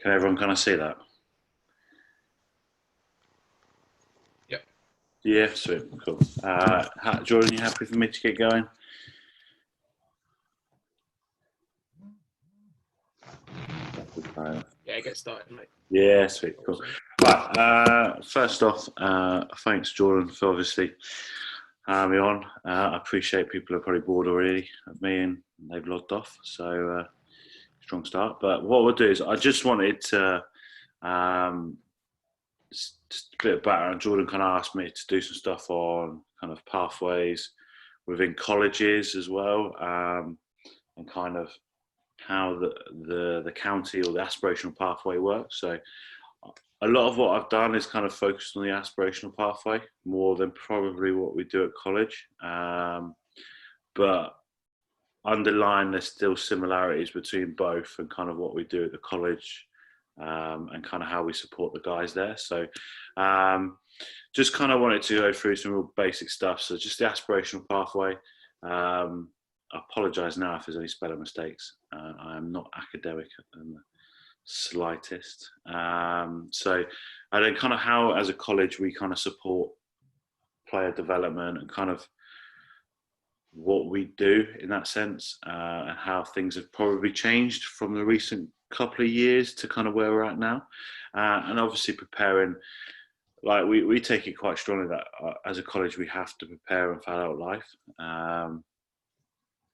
Can everyone kind of see that? Yep. Yeah, sweet, cool. Jordan, you happy for me to get going? Yeah, get started, mate. Yeah, sweet, cool. Right, first off, thanks, Jordan, for obviously having me on. I appreciate people are probably bored already of me and they've logged off, so strong start. But what we'll do is I just wanted to just a bit of background. Jordan kind of asked me to do some stuff on kind of pathways within colleges as well, and kind of how the county or the aspirational pathway works. So a lot of what I've done is kind of focused on the aspirational pathway more than probably what we do at college. But underlying, there's still similarities between both and kind of what we do at the college, and kind of how we support the guys there. So just kind of wanted to go through some real basic stuff. So just the aspirational pathway. I apologise now if there's any spelling mistakes. I am not academic in the slightest. So and then kind of how as a college we kind of support player development and kind of what we do in that sense, and how things have probably changed from the recent couple of years to kind of where we're at now, and obviously preparing. Like we take it quite strongly that as a college we have to prepare and for adult life.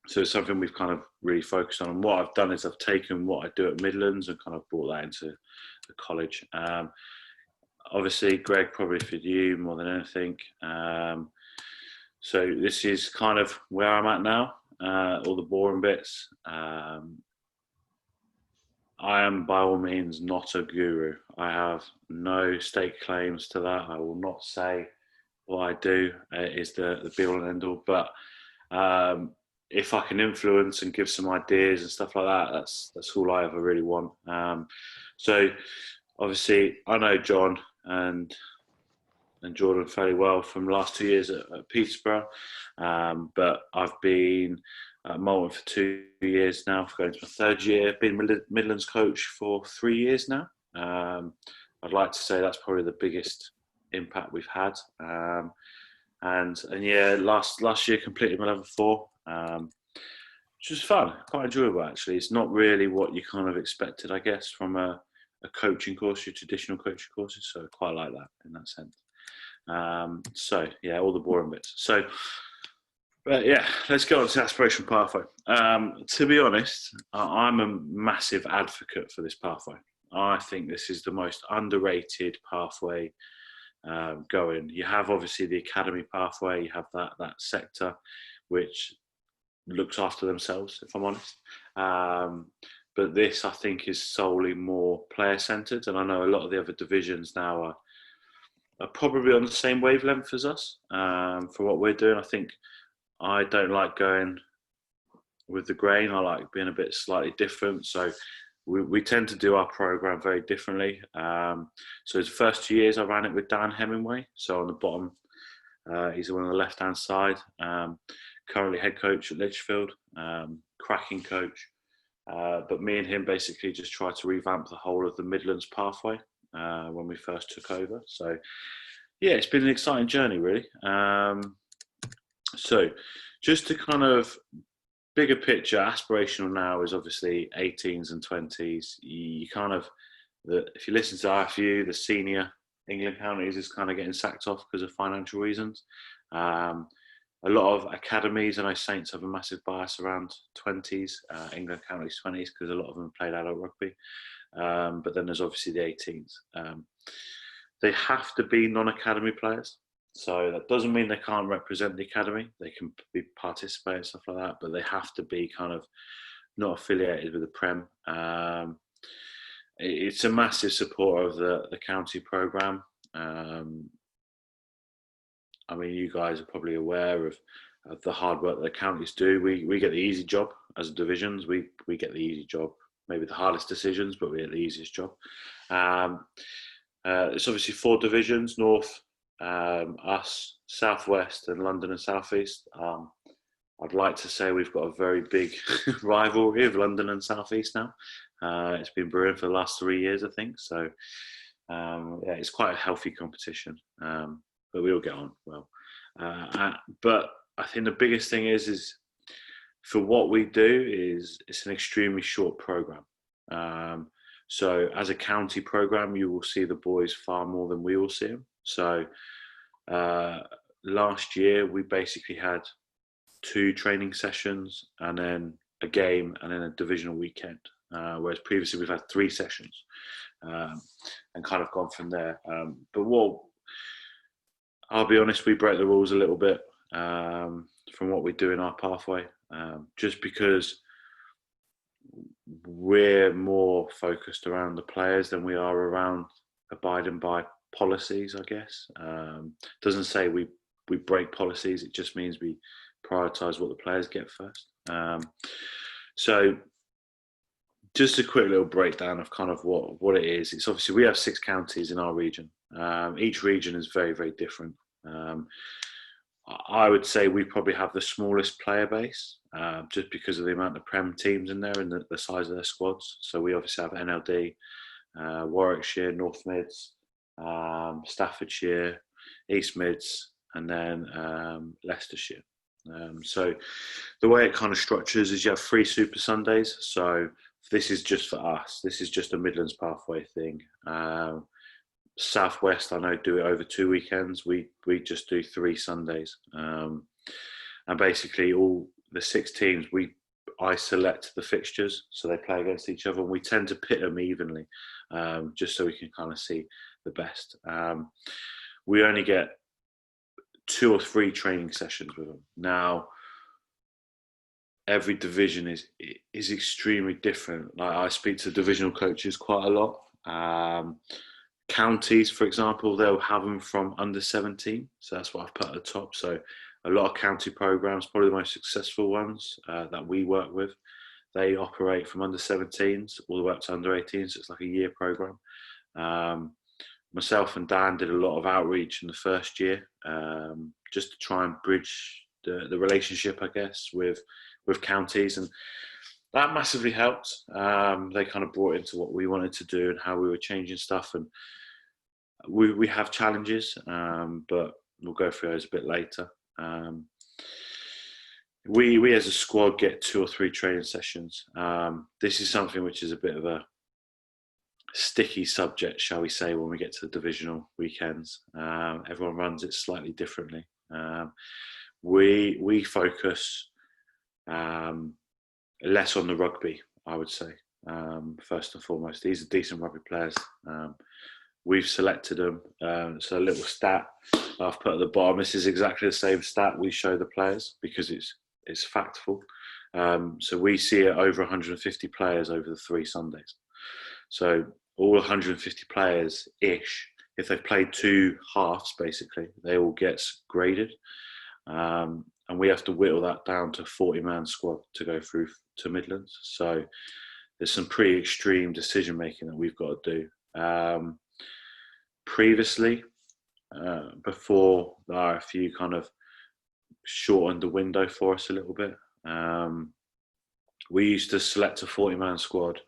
So it's something we've kind of really focused on. And what I've done is I've taken what I do at Midlands and kind of brought that into the college. Obviously, Greg, probably for you more than anything. So this is kind of where I'm at now, all the boring bits. I am by all means not a guru. I have no stake claims to that. I will not say what I do is the be all and end all. But if I can influence and give some ideas and stuff like that, that's all I ever really want. So obviously I know John and Jordan fairly well from the last 2 years at Peterborough, but I've been at Malton for 2 years now, going to my third year. Been Midlands coach for 3 years now. I'd like to say that's probably the biggest impact we've had. And yeah, last year completed my level 4, which was fun, quite enjoyable actually. It's not really what you kind of expected, I guess, from a coaching course, your traditional coaching courses. So I quite like that in that sense. So yeah, all the boring bits. So, but yeah, let's go on to aspirational pathway. To be honest, I'm a massive advocate for this pathway. I think this is the most underrated pathway going. You have obviously the academy pathway. You have that sector which looks after themselves, if I'm honest. But this, I think, is solely more player centred, and I know a lot of the other divisions now are probably on the same wavelength as us for what we're doing. I think I don't like going with the grain. I like being a bit slightly different. So we tend to do our program very differently. So the first 2 years I ran it with Dan Hemingway. So on the bottom, he's on the left-hand side. Currently head coach at Lichfield, cracking coach. But me and him basically just tried to revamp the whole of the Midlands pathway when we first took over. So yeah, it's been an exciting journey, really. So just to kind of bigger picture, aspirational now is obviously 18s and 20s. You kind of, if you listen to RFU, the senior England counties is kind of getting sacked off because of financial reasons. A lot of academies, I know Saints have a massive bias around 20s, England counties 20s, because a lot of them played adult rugby. But then there's obviously the 18s. They have to be non-academy players. So that doesn't mean they can't represent the academy. They can be participate and stuff like that, but they have to be kind of not affiliated with the Prem. It's a massive support of the county programme. I mean, you guys are probably aware of the hard work that the counties do. We get the easy job as divisions. We get the easy job, maybe the hardest decisions, but we get the easiest job. It's obviously 4 divisions: North, us, Southwest, and London and Southeast. I'd like to say we've got a very big rivalry of London and South East now. It's been brewing for the last 3 years, I think. So, yeah, it's quite a healthy competition, but we all get on well. But I think the biggest thing is for what we do is it's an extremely short program. So as a county program, you will see the boys far more than we will see them. So last year we basically had 2 training sessions and then a game and then a divisional weekend, whereas previously we've had 3 sessions and kind of gone from there. But I'll be honest, we break the rules a little bit from what we do in our pathway, just because we're more focused around the players than we are around abiding by policies, I guess. Doesn't say we break policies, it just means we prioritise what the players get first. So just a quick little breakdown of kind of what it is. It's obviously we have 6 counties in our region. Each region is very, very different. I would say we probably have the smallest player base, just because of the amount of Prem teams in there and the size of their squads. So we obviously have NLD, Warwickshire, North Mids, Staffordshire, East Mids, and then Leicestershire. So the way it kind of structures is you have 3 Super Sundays. So this is just for us. This is just a Midlands pathway thing. Southwest, I know, do it over 2 weekends. We just do 3 Sundays, and basically all the 6 teams I select the fixtures, so they play against each other, and we tend to pit them evenly, just so we can kind of see the best. We only get 2 or 3 training sessions with them. Now, every division is extremely different. Like, I speak to divisional coaches quite a lot. Counties, for example, they'll have them from under 17. So that's what I've put at the top. So a lot of county programs, probably the most successful ones that we work with, they operate from under 17s all the way up to under 18s. So it's like a year program. Myself and Dan did a lot of outreach in the first year, just to try and bridge the relationship, I guess, with counties, and that massively helped. They kind of brought into what we wanted to do and how we were changing stuff, and we have challenges, but we'll go through those a bit later. We as a squad get 2 or 3 training sessions. This is something which is a bit of a sticky subject, shall we say, when we get to the divisional weekends. Everyone runs it slightly differently. We focus less on the rugby, I would say, first and foremost. These are decent rugby players. We've selected them. So a little stat I've put at the bottom. This is exactly the same stat we show the players because it's factful. So we see it over 150 players over the 3 Sundays. So all 150 players-ish, if they've played 2 halves, basically, they all get graded. And we have to whittle that down to 40-man squad to go through to Midlands. So there's some pretty extreme decision-making that we've got to do. Previously, before the RFU kind of shortened the window for us a little bit, we used to select a 40-man squad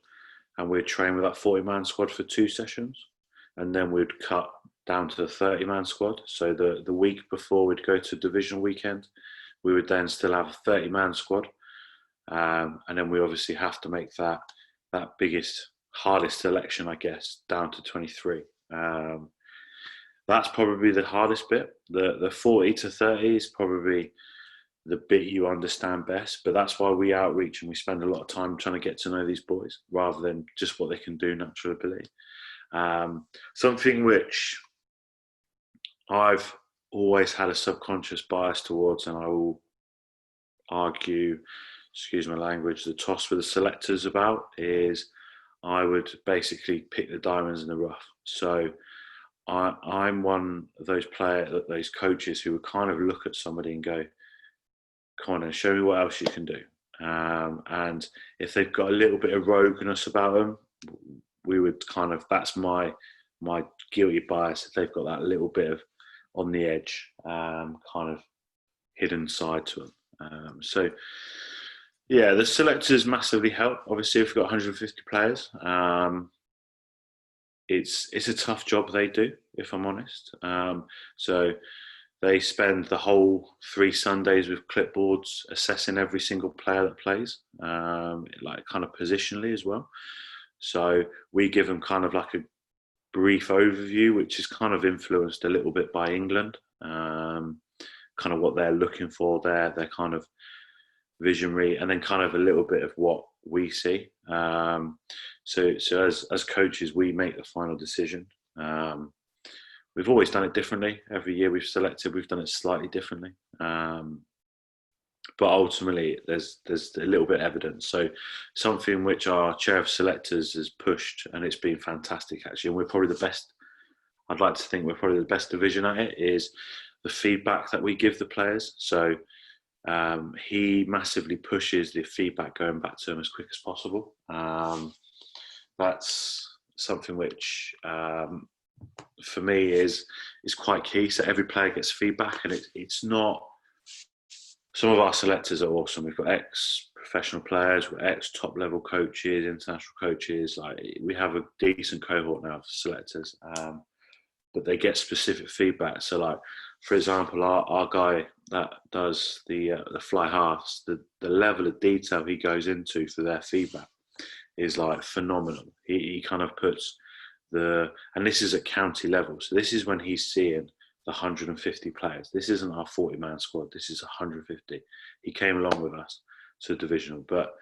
and we'd train with that 40-man squad for 2 sessions, and then we'd cut down to the 30-man squad. So the week before we'd go to divisional weekend, we would then still have a 30-man squad, and then we obviously have to make that biggest, hardest selection, I guess, down to 23. That's probably the hardest bit. The 40 to 30 is probably the bit you understand best, but that's why we outreach and we spend a lot of time trying to get to know these boys rather than just what they can do, natural ability. Something which I've always had a subconscious bias towards, and I will argue, excuse my language, the toss with the selectors about, is I would basically pick the diamonds in the rough. So I'm one of those coaches who would kind of look at somebody and go, come on and show me what else you can do. And if they've got a little bit of rogueness about them, we would kind of, that's my guilty bias, if they've got that little bit of on the edge, kind of hidden side to So yeah, the selectors massively help. Obviously, if we've got 150 players, it's a tough job they do, if I'm honest. So they spend the whole 3 Sundays with clipboards assessing every single player that plays, like kind of positionally as well. So we give them kind of like a brief overview, which is kind of influenced a little bit by England, kind of what they're looking for there, their kind of visionary, and then kind of a little bit of what we see. So as coaches, we make the final decision. We've always done it differently. Every year we've done it slightly differently. But ultimately, there's a little bit of evidence. So something which our chair of selectors has pushed, and it's been fantastic actually. And we're probably the best. I'd like to think we're probably the best division at it. Is the feedback that we give the players. So he massively pushes the feedback going back to him as quick as possible. That's something which for me is quite key. So every player gets feedback, and it's not. Some of our selectors are awesome. We've got ex-professional players, we've got ex-top-level coaches, international coaches. Like we have a decent cohort now of selectors, but they get specific feedback. So, like for example, our guy that does the fly halves, the level of detail he goes into for their feedback is like phenomenal. He kind of puts and this is at county level. So this is when he's seeing the 150 players. This isn't our 40-man squad. This is 150. He came along with us to divisional, but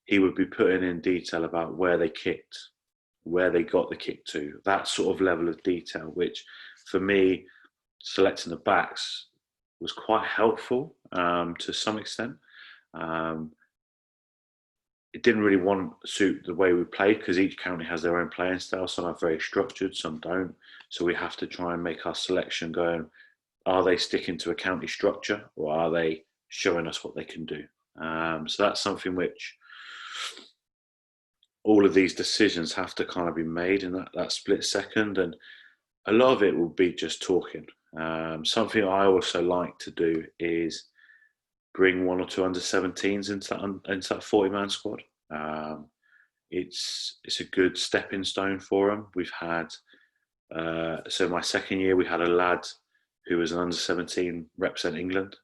he would be putting in detail about where they kicked, where they got the kick to, that sort of level of detail, which for me, selecting the backs was quite helpful to some extent. It didn't really suit the way we played because each county has their own playing style. Some are very structured, some don't. So we have to try and make our selection going, are they sticking to a county structure or are they showing us what they can do? So that's something which all of these decisions have to kind of be made in that split second. And a lot of it will be just talking. Something I also like to do is bring 1 or 2 under-17s into that 40-man squad. It's a good stepping stone for them. We've had, so my second year, we had a lad who was an under-17 represent England.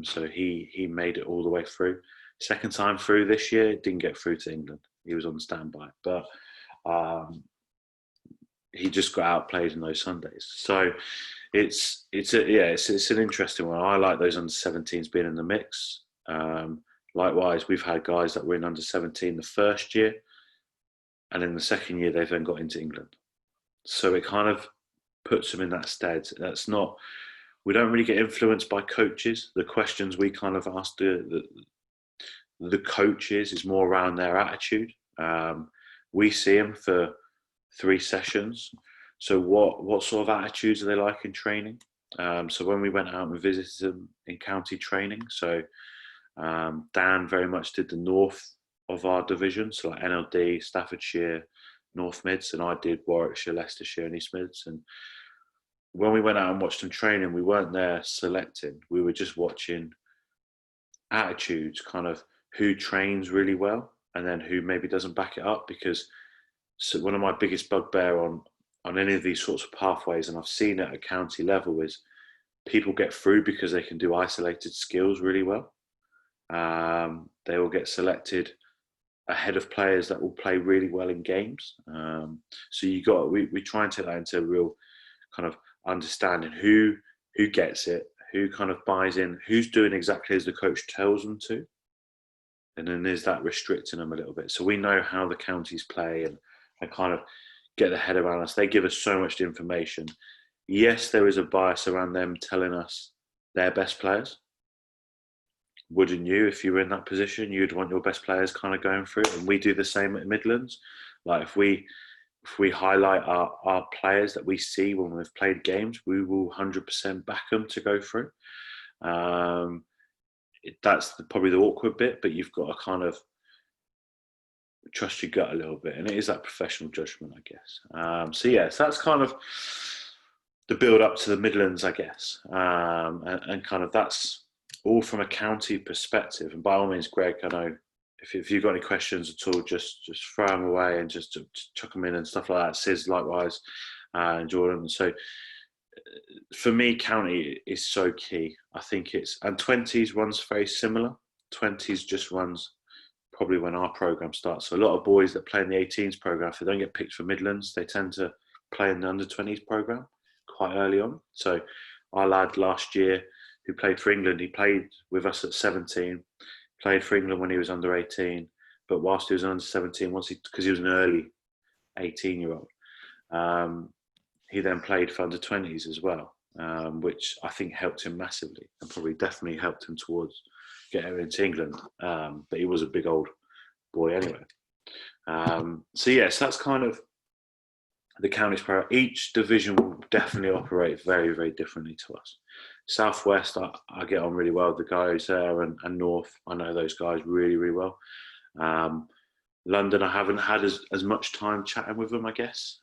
So he made it all the way through. Second time through this year, didn't get through to England. He was on standby, but he just got outplayed in those Sundays. So it's an interesting one. I like those under-17s being in the mix. Likewise, we've had guys that were in under-17 the first year, and in the second year they've then got into England. So it kind of puts them in that stead. We don't really get influenced by coaches. The questions we kind of ask the coaches is more around their attitude. We see them for 3 sessions. So what sort of attitudes are they like in training? So when we went out and visited them in county training, so Dan very much did the north of our division, so like NLD, Staffordshire, North Mids, and I did Warwickshire, Leicestershire and East Mids. And when we went out and watched them training, we weren't there selecting. We were just watching attitudes, kind of who trains really well and then who maybe doesn't back it up. Because one of my biggest bugbear on any of these sorts of pathways, and I've seen it at county level, is people get through because they can do isolated skills really well. They will get selected ahead of players that will play really well in games. So we try and take that into a real kind of understanding who gets it, who kind of buys in, who's doing exactly as the coach tells them to, and then is that restricting them a little bit. So we know how the counties play and kind of get the head around us. They give us so much information. Yes, there is a bias around them telling us their best players. Wouldn't you, if you were in that position, you'd want your best players kind of going through? And we do the same at Midlands. Like if we highlight our players that we see when we've played games, we will 100% back them to go through. That's probably the awkward bit, but you've got to kind of trust your gut a little bit, and it is that professional judgment, I guess. So that's kind of the build up to the Midlands, I guess, and kind of that's all from a county perspective. And by all means, Greg, I know if you've got any questions at all, just throw them away and just chuck them in and stuff like that. Sis, likewise, and Jordan. So for me, county is so key. I think and 20s runs very similar. 20s just runs probably when our program starts. So a lot of boys that play in the 18s program, if they don't get picked for Midlands, they tend to play in the under 20s program quite early on. So our lad last year who played for England, he played with us at 17, played for England when he was under 18, but whilst he was under 17, because he was an early 18-year-old, he then played for under 20s as well, which I think helped him massively and probably definitely helped him towards getting into England. But he was a big old boy anyway. So yes, that's kind of the counties program. Each division will definitely operate very, very differently to us. Southwest, I get on really well with the guys there, and North, I know those guys really, really well. London, I haven't had as much time chatting with them, I guess.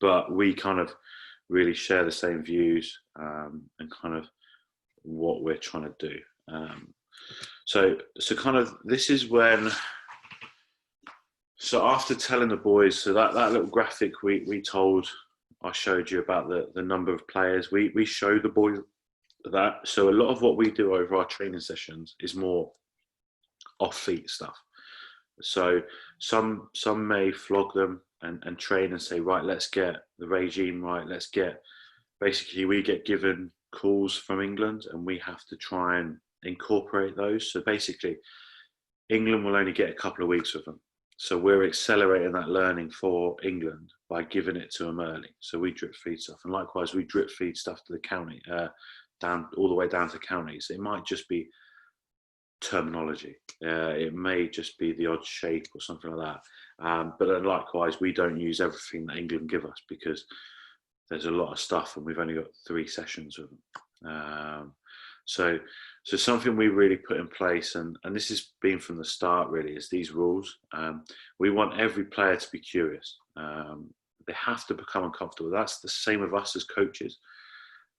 But we kind of really share the same views and kind of what we're trying to do. So kind of this is when. So after telling the boys, so that little graphic I showed you about the number of players, we show the boys that. So a lot of what we do over our training sessions is more off-feet stuff. So some may flog them and train and say, right, let's get the regime right. Basically we get given calls from England and we have to try and incorporate those. So basically England will only get a couple of weeks with them. So we're accelerating that learning for England by giving it to them early. So we drip feed stuff, and likewise we drip feed stuff to the county, down all the way down to counties. It might just be terminology. It may just be the odd shape or something like that. But then likewise, we don't use everything that England give us because there's a lot of stuff, and we've only got 3 sessions with them. So something we really put in place, and this has been from the start really, is these rules. We want every player to be curious. They have to become uncomfortable. That's the same with us as coaches.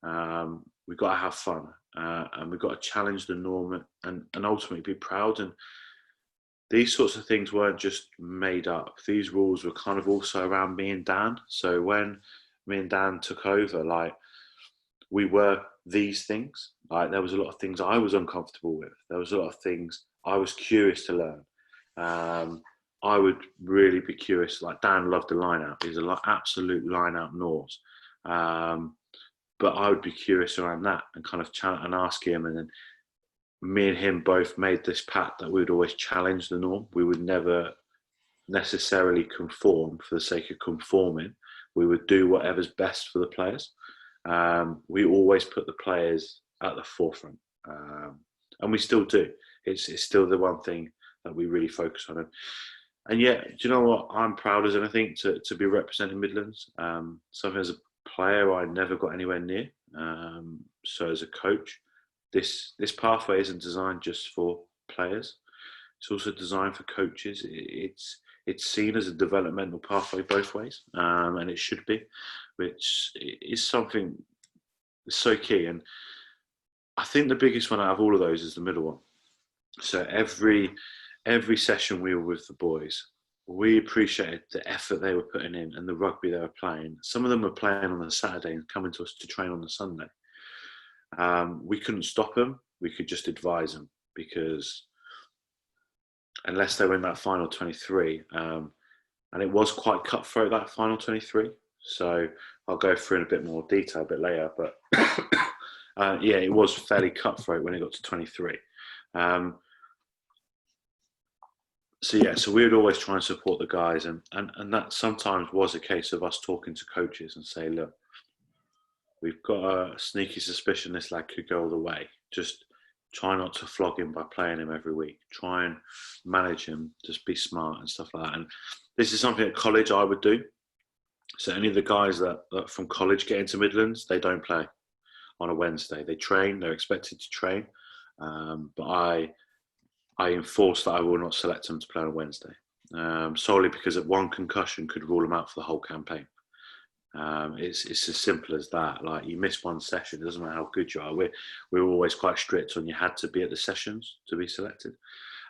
We've got to have fun, and we've got to challenge the norm and ultimately be proud. And these sorts of things weren't just made up. These rules were kind of also around me and Dan. So when me and Dan took over, like, we were these things. Like, there was a lot of things I was uncomfortable with. There was a lot of things I was curious to learn. I would really be curious. Like, Dan loved the line out. He's an absolute line out Norse. But I would be curious around that and kind of chat and ask him. And then me and him both made this pact that we would always challenge the norm. We would never necessarily conform for the sake of conforming. We would do whatever's best for the players. We always put the players at the forefront, and we still do. It's still the one thing that we really focus on. And yet, do you know what? I'm proud as anything to be representing Midlands. Something as a player I never got anywhere near. So as a coach, this pathway isn't designed just for players. It's also designed for coaches. It's seen as a developmental pathway both ways, and it should be, which is something that's so key. And I think the biggest one out of all of those is the middle one. So every session we were with the boys, we appreciated the effort they were putting in and the rugby they were playing. Some of them were playing on the Saturday and coming to us to train on the Sunday. We couldn't stop them. We could just advise them, because unless they were in that final 23, and it was quite cutthroat, that final 23. So I'll go through in a bit more detail a bit later, but yeah, it was fairly cutthroat when it got to 23. So we would always try and support the guys, and that sometimes was a case of us talking to coaches and say, look, we've got a sneaky suspicion this lad could go all the way. Just try not to flog him by playing him every week. Try and manage him, just be smart and stuff like that. And this is something at college I would do. So any of the guys that from college get into Midlands, they don't play on a Wednesday. They train, they're expected to train. But I enforce that I will not select them to play on a Wednesday, solely because one concussion could rule them out for the whole campaign. It's as simple as that. Like, you miss one session, it doesn't matter how good you are. We're always quite strict on you had to be at the sessions to be selected.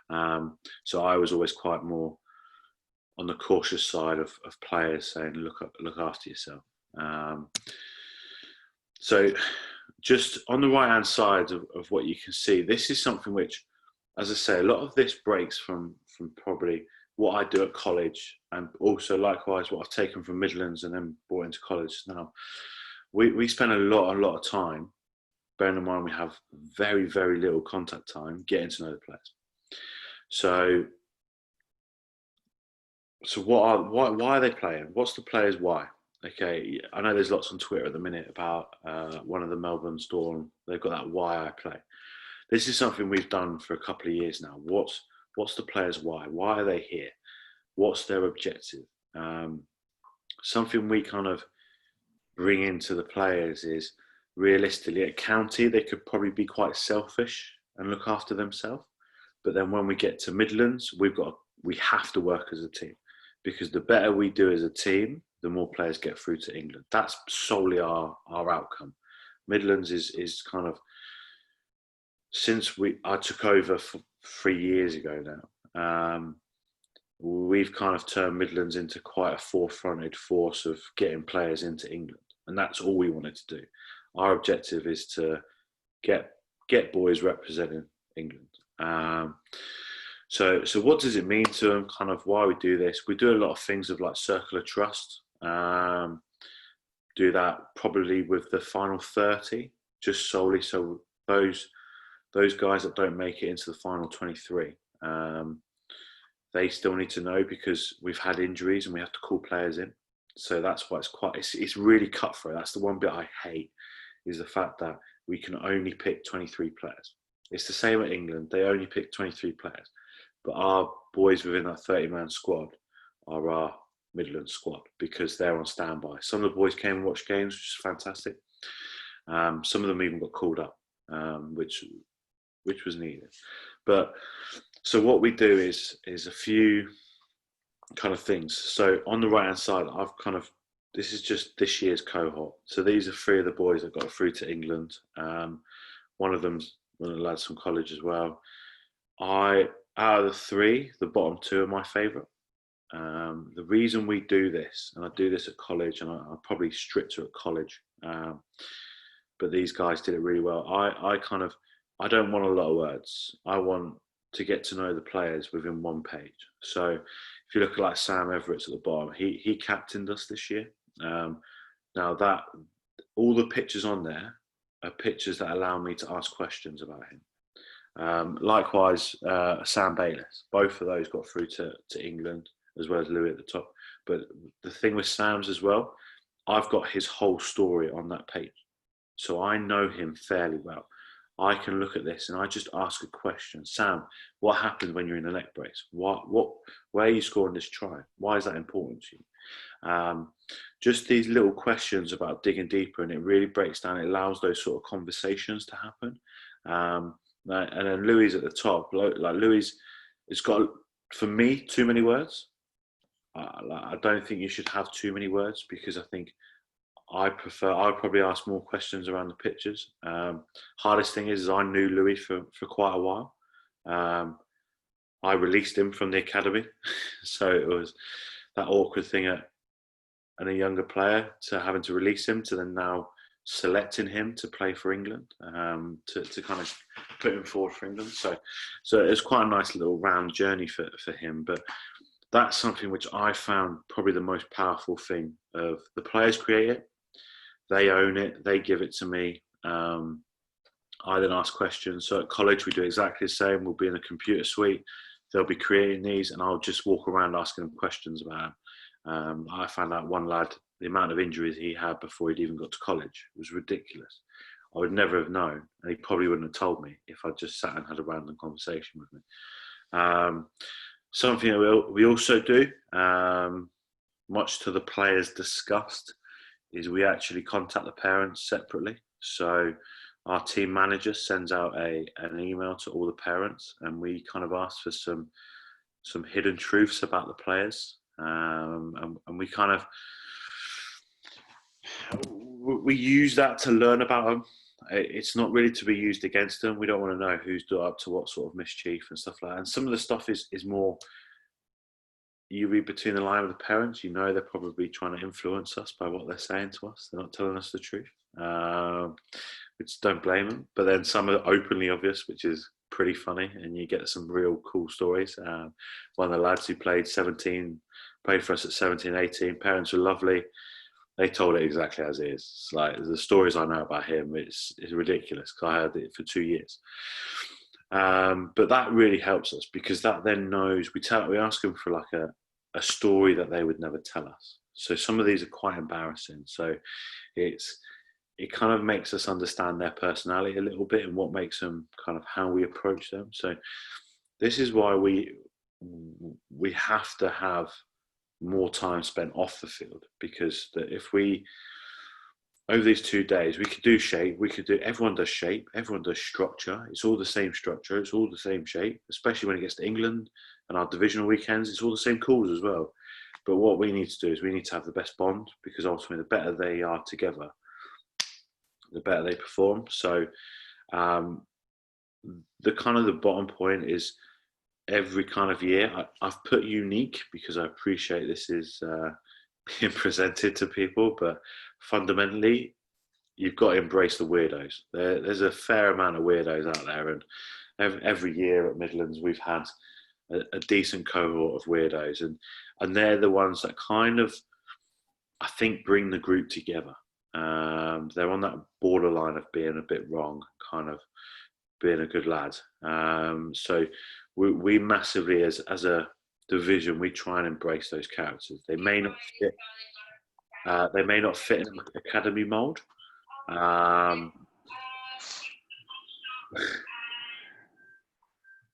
So I was always quite more on the cautious side of players saying, look after yourself. So just on the right hand side of what you can see, this is something which, as I say, a lot of this breaks from probably what I do at college, and also likewise what I've taken from Midlands and then brought into college now. We spend a lot of time, bearing in mind we have very, very little contact time, getting to know the players. So why are they playing? What's the players' why? Okay, I know there's lots on Twitter at the minute about one of the Melbourne Storm. They've got that why I play. This is something we've done for a couple of years now. What's the players' why? Why are they here? What's their objective? Something we kind of bring into the players is, realistically, at county, they could probably be quite selfish and look after themselves. But then when we get to Midlands, we have to work as a team, because the better we do as a team, the more players get through to England. That's solely our outcome. Midlands is kind of, since I took over 3 years ago now, we've kind of turned Midlands into quite a forefronted force of getting players into England. And that's all we wanted to do. Our objective is to get boys representing England. So what does it mean to them? Kind of why we do this? We do a lot of things of like circle of trust. Do that probably with the final 30, just solely so those guys that don't make it into the final 23, they still need to know, because we've had injuries and we have to call players in. So that's why it's really cutthroat. That's the one bit I hate, is the fact that we can only pick 23 players. It's the same at England. They only pick 23 players. But our boys within that 30-man squad are our Midland squad, because they're on standby. Some of the boys came and watched games, which is fantastic. Some of them even got called up, which was needed. But so what we do is a few kind of things. So on the right-hand side, this is just this year's cohort. So these are 3 of the boys that got through to England. One of them's one of the lads from college as well. Out of the 3, the bottom 2 are my favourite. The reason we do this, and I do this at college, and I'm probably stricter at college, but these guys did it really well. I don't want a lot of words. I want to get to know the players within one page. So if you look at like Sam Everett's at the bottom, he captained us this year. Now that all the pictures on there are pictures that allow me to ask questions about him. Likewise, Sam Bayliss, both of those got through to England, as well as Louis at the top. But the thing with Sam's as well, I've got his whole story on that page. So I know him fairly well. I can look at this and I just ask a question. Sam, what happened when you're in a neck brace? Where are you scoring this try? Why is that important to you? Just these little questions about digging deeper, and it really breaks down. It allows those sort of conversations to happen. And then Louis at the top. Like Louis, it's got, for me, too many words. I don't think you should have too many words, because I think I'd probably ask more questions around the pictures. Hardest thing is I knew Louis for quite a while. I released him from the academy, so it was that awkward thing and a younger player to having to release him, to then now selecting him to play for England, to kind of put him forward for England. So it was quite a nice little round journey for him. But that's something which I found probably the most powerful thing. Of the players create it, they own it, they give it to me. I then ask questions. So at college, we do exactly the same. We'll be in a computer suite. They'll be creating these, and I'll just walk around asking them questions about them. I found out one lad, the amount of injuries he had before he'd even got to college was ridiculous. I would never have known, and he probably wouldn't have told me if I just sat and had a random conversation with me. Something that we also do, much to the players' disgust, is we actually contact the parents separately. So our team manager sends out an email to all the parents, and we kind of ask for some hidden truths about the players. And we kind of, we use that to learn about them. It's not really to be used against them. We don't want to know who's up to what sort of mischief and stuff like that. And some of the stuff is more, you read between the line with the parents. You know they're probably trying to influence us by what they're saying to us. They're not telling us the truth, which don't blame them. But then some are openly obvious, which is pretty funny, and you get some real cool stories. One of the lads who played for us at 17, 18, parents were lovely. They told it exactly as it is. It's like the stories I know about him, it's ridiculous because I heard it for 2 years. But that really helps us because that then knows we ask them for like a story that they would never tell us. So some of these are quite embarrassing. So it kind of makes us understand their personality a little bit and what makes them kind of how we approach them. So this is why we have to have more time spent off the field, because if we over these 2 days we could do shape, everyone does shape, everyone does structure. It's all the same structure, it's all the same shape, especially when it gets to England and our divisional weekends. It's all the same calls as well. But what we need to do is we need to have the best bond, because ultimately the better they are together, the better they perform. So the kind of the bottom point is every kind of year, I've put unique because I appreciate this is being presented to people, but fundamentally, you've got to embrace the weirdos. There's a fair amount of weirdos out there, and every year at Midlands, we've had a decent cohort of weirdos, and they're the ones that kind of, I think, bring the group together. They're on that borderline of being a bit wrong, kind of being a good lad. So we massively, as a division, we try and embrace those characters. They may not fit. They may not fit in an academy mould.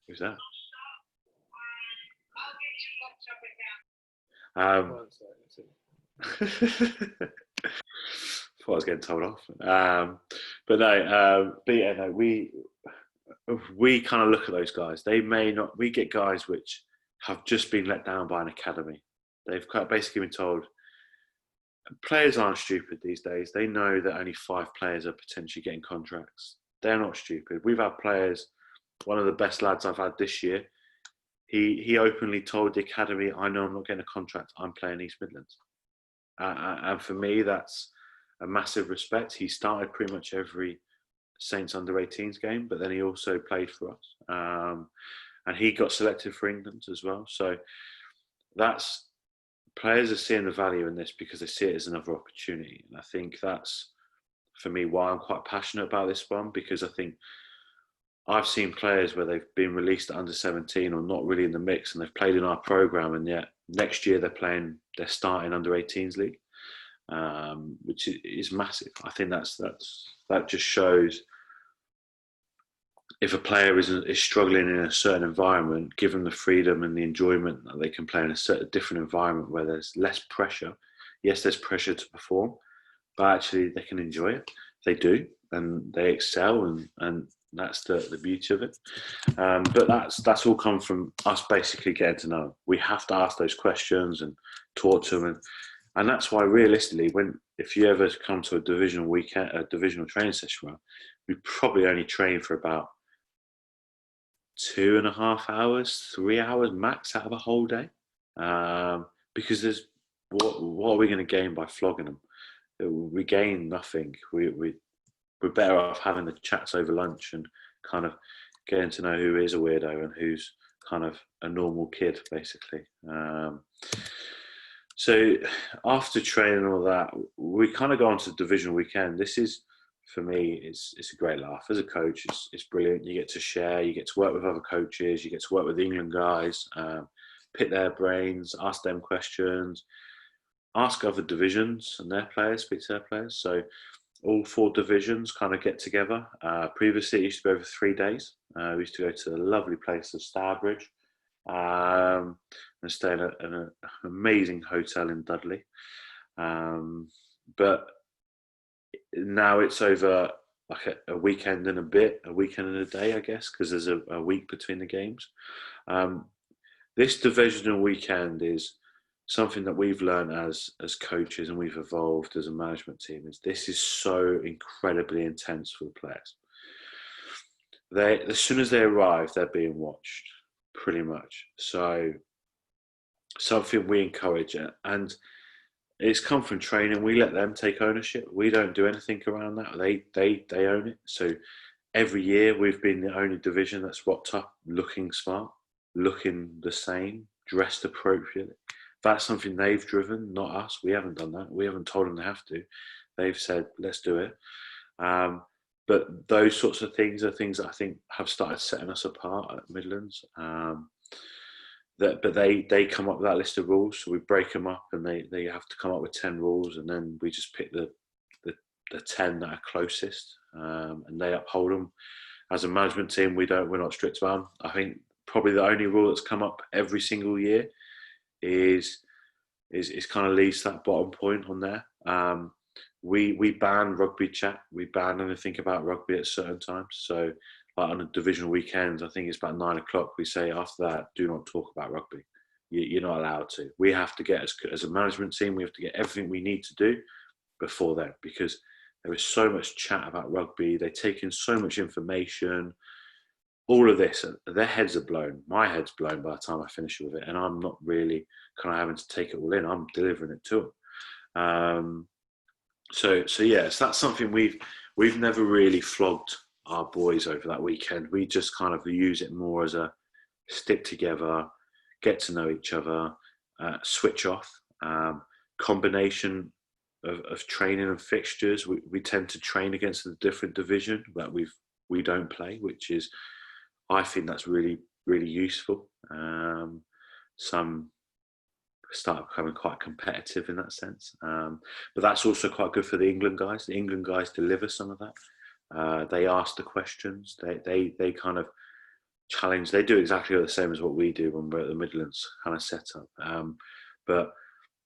Who's that? Thought I was getting told off. But yeah, no, we kind of look at those guys. They may not. We get guys which have just been let down by an academy. They've basically been told. Players aren't stupid these days. They know that only 5 players are potentially getting contracts. They're not stupid. We've had players. One of the best lads I've had this year, he openly told the academy, "I know I'm not getting a contract. I'm playing East Midlands." And for me, that's a massive respect. He started pretty much every Saints under-18s game, but then he also played for us. And he got selected for England as well. So players are seeing the value in this because they see it as another opportunity. And I think that's, for me, why I'm quite passionate about this one, because I think I've seen players where they've been released at under-17 or not really in the mix, and they've played in our programme, and yet next year they're starting under-18s league, which is massive. I think that just shows if a player is struggling in a certain environment, give them the freedom and the enjoyment that they can play in a different environment where there's less pressure. Yes, there's pressure to perform, but actually they can enjoy it. They do, and they excel, and that's the beauty of it. But that's all come from us basically getting to know them. We have to ask those questions and talk to them, and that's why realistically, if you ever come to a divisional weekend, a divisional training session, we probably only train for about 2.5 hours, 3 hours max out of a whole day, because there's what are we going to gain by flogging them? We gain nothing. We're better off having the chats over lunch and kind of getting to know who is a weirdo and who's kind of a normal kid, basically. So after training and all that, we kind of go on to divisional weekend. This is, for me, it's a great laugh. As a coach, it's brilliant. You get to share, you get to work with other coaches, you get to work with the England guys, pick their brains, ask them questions, ask other divisions and their players, speak to their players. So all 4 divisions kind of get together. Previously, it used to be over 3 days. We used to go to the lovely place of Stourbridge and stay in an amazing hotel in Dudley. But now it's over like a weekend and a day, I guess, because there's a week between the games. This divisional weekend is something that we've learned as coaches, and we've evolved as a management team, is this is so incredibly intense for the players. As soon as they arrive, they're being watched, pretty much. So something we encourage it, and it's come from training. We let them take ownership. We don't do anything around that. They own it. So every year we've been the only division that's rocked up looking smart, looking the same, dressed appropriately. That's something they've driven, not us. We haven't done that. We haven't told them they have to. They've said, let's do it. But those sorts of things are things that I think have started setting us apart at Midlands. But they come up with that list of rules, so we break them up, and they have to come up with 10 rules, and then we just pick the 10 that are closest, and they uphold them. As a management team, we're not strict about them. I think probably the only rule that's come up every single year is kind of leads to that bottom point on there. We ban rugby chat. We ban anything about rugby at certain times. So, like on a divisional weekend, I think it's about 9 o'clock. We say after that, do not talk about rugby. You're not allowed to. We have to get, as a management team, we have to get everything we need to do before then, because there is so much chat about rugby. They take in so much information. All of this, their heads are blown. My head's blown by the time I finish with it, and I'm not really kind of having to take it all in. I'm delivering it to them. So yes, that's something we've never really flogged our boys over that weekend. We just kind of use it more as a stick together, get to know each other, switch off. Combination of training and fixtures. We tend to train against a different division that we don't play, which is, I think that's really, really useful. Some start becoming quite competitive in that sense. But that's also quite good for the England guys. The England guys deliver some of that. They ask the questions. They kind of challenge. They do exactly the same as what we do when we're at the Midlands kind of setup. But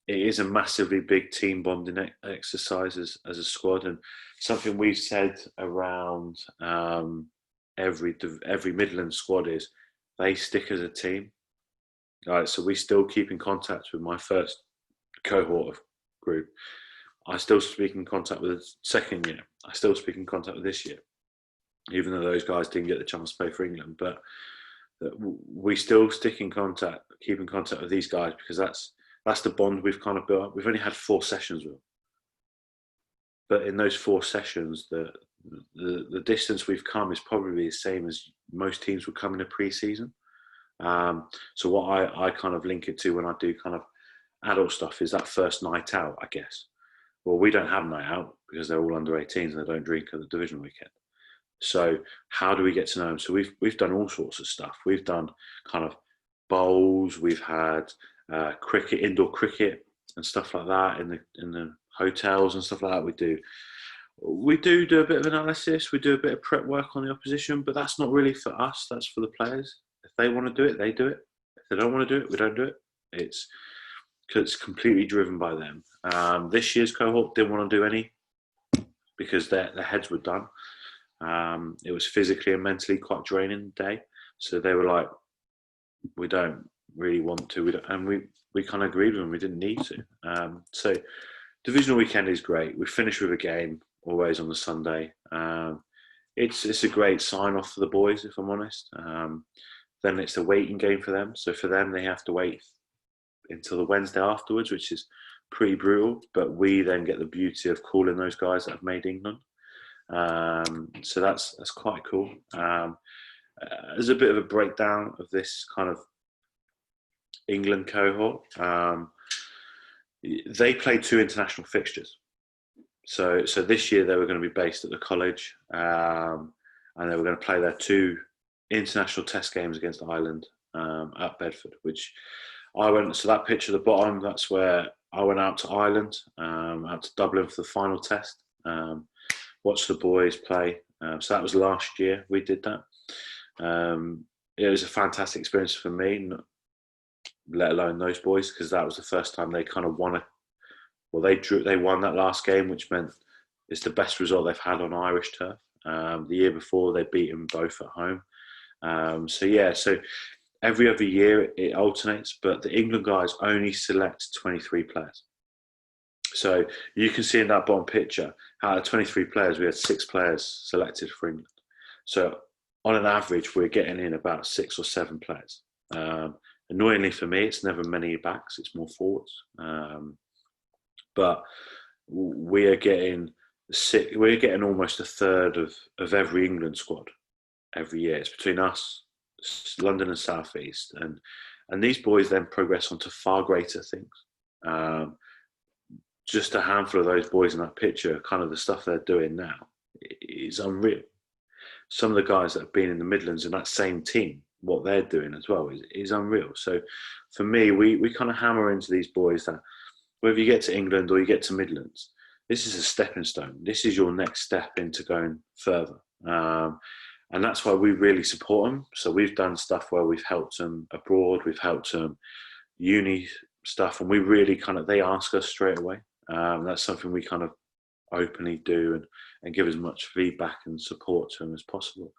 it is a massively big team bonding exercise as a squad, and something we've said around every Midlands squad is they stick as a team. All right, so we still keep in contact with my first cohort of group. I still speak in contact with the second year. I still speak in contact with this year, even though those guys didn't get the chance to play for England. But we still stick in contact, keep in contact with these guys, because that's the bond we've kind of built up. We've only had 4 sessions with them, but in those 4 sessions, the distance we've come is probably the same as most teams would come in a pre-season. So what I kind of link it to when I do kind of adult stuff is that first night out, I guess. Well, we don't have night out because they're all under 18s and they don't drink at the division weekend. So how do we get to know them? So we've done all sorts of stuff. We've done kind of bowls. We've had cricket, indoor cricket and stuff like that in the hotels and stuff like that. We do a bit of analysis. We do a bit of prep work on the opposition, but that's not really for us. That's for the players. If they want to do it, they do it. If they don't want to do it, we don't do it. It's completely driven by them. This year's cohort didn't want to do any because their heads were done. It was physically and mentally quite draining day. So they were like, we don't really want to. And we kind of agreed with them. We didn't need to. So divisional weekend is great. We finish with a game always on the Sunday. It's a great sign off for the boys, if I'm honest. Then it's a waiting game for them. So for them, they have to wait until the Wednesday afterwards, which is pretty brutal. But we then get the beauty of calling those guys that have made England. So that's quite cool. As a bit of a breakdown of this kind of England cohort, they played 2 international fixtures. So this year they were going to be based at the college, and they were going to play their 2 international test games against Ireland at Bedford, which I went. So that picture at the bottom, that's where I went out to Ireland, out to Dublin for the final test. Watched the boys play. So that was last year we did that. It was a fantastic experience for me, let alone those boys, because that was the first time they kind of won they won that last game, which meant it's the best result they've had on Irish turf. The year before they beat them both at home. So every other year it alternates, but the England guys only select 23 players. So you can see in that bottom picture, out of 23 players, we had 6 players selected for England. So on an average, we're getting in about 6 or 7 players. Annoyingly for me, it's never many backs, it's more forwards. But we're getting almost a third of every England squad every year. It's between us, London and South East, and these boys then progress onto far greater things. Just a handful of those boys in that picture, kind of the stuff they're doing now, is unreal. Some of the guys that have been in the Midlands in that same team, what they're doing as well is unreal. So for me, we kind of hammer into these boys that whether you get to England or you get to Midlands, this is a stepping stone. This is your next step into going further. And that's why we really support them. So we've done stuff where we've helped them abroad, we've helped them uni stuff, and we really they ask us straight away. That's something we kind of openly do and give as much feedback and support to them as possible.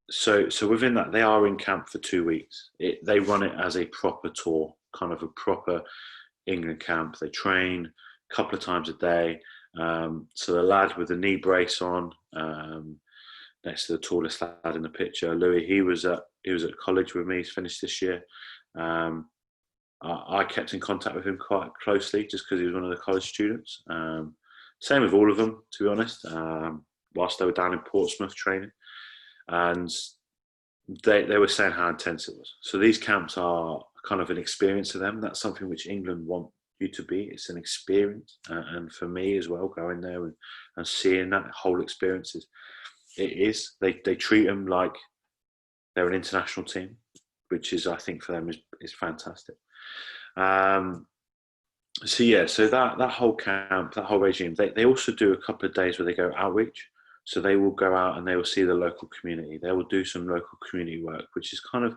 So within that, they are in camp for 2 weeks. They run it as a proper tour, kind of a proper England camp. They train a couple of times a day. So the lad with the knee brace on, next to the tallest lad in the picture, Louis, he was at college with me. He's finished this year. I kept in contact with him quite closely just because he was one of the college students. Same with all of them, to be honest, whilst they were down in Portsmouth training. And they were saying how intense it was. So these camps are kind of an experience to them. That's something which England want you to be. It's an experience. And for me as well, going there and seeing that whole experience, they treat them like they're an international team, which is, I think, for them is fantastic. So that whole camp, that whole regime, they also do a couple of days where they go outreach. So they will go out and they will see the local community. They will do some local community work, which is kind of, I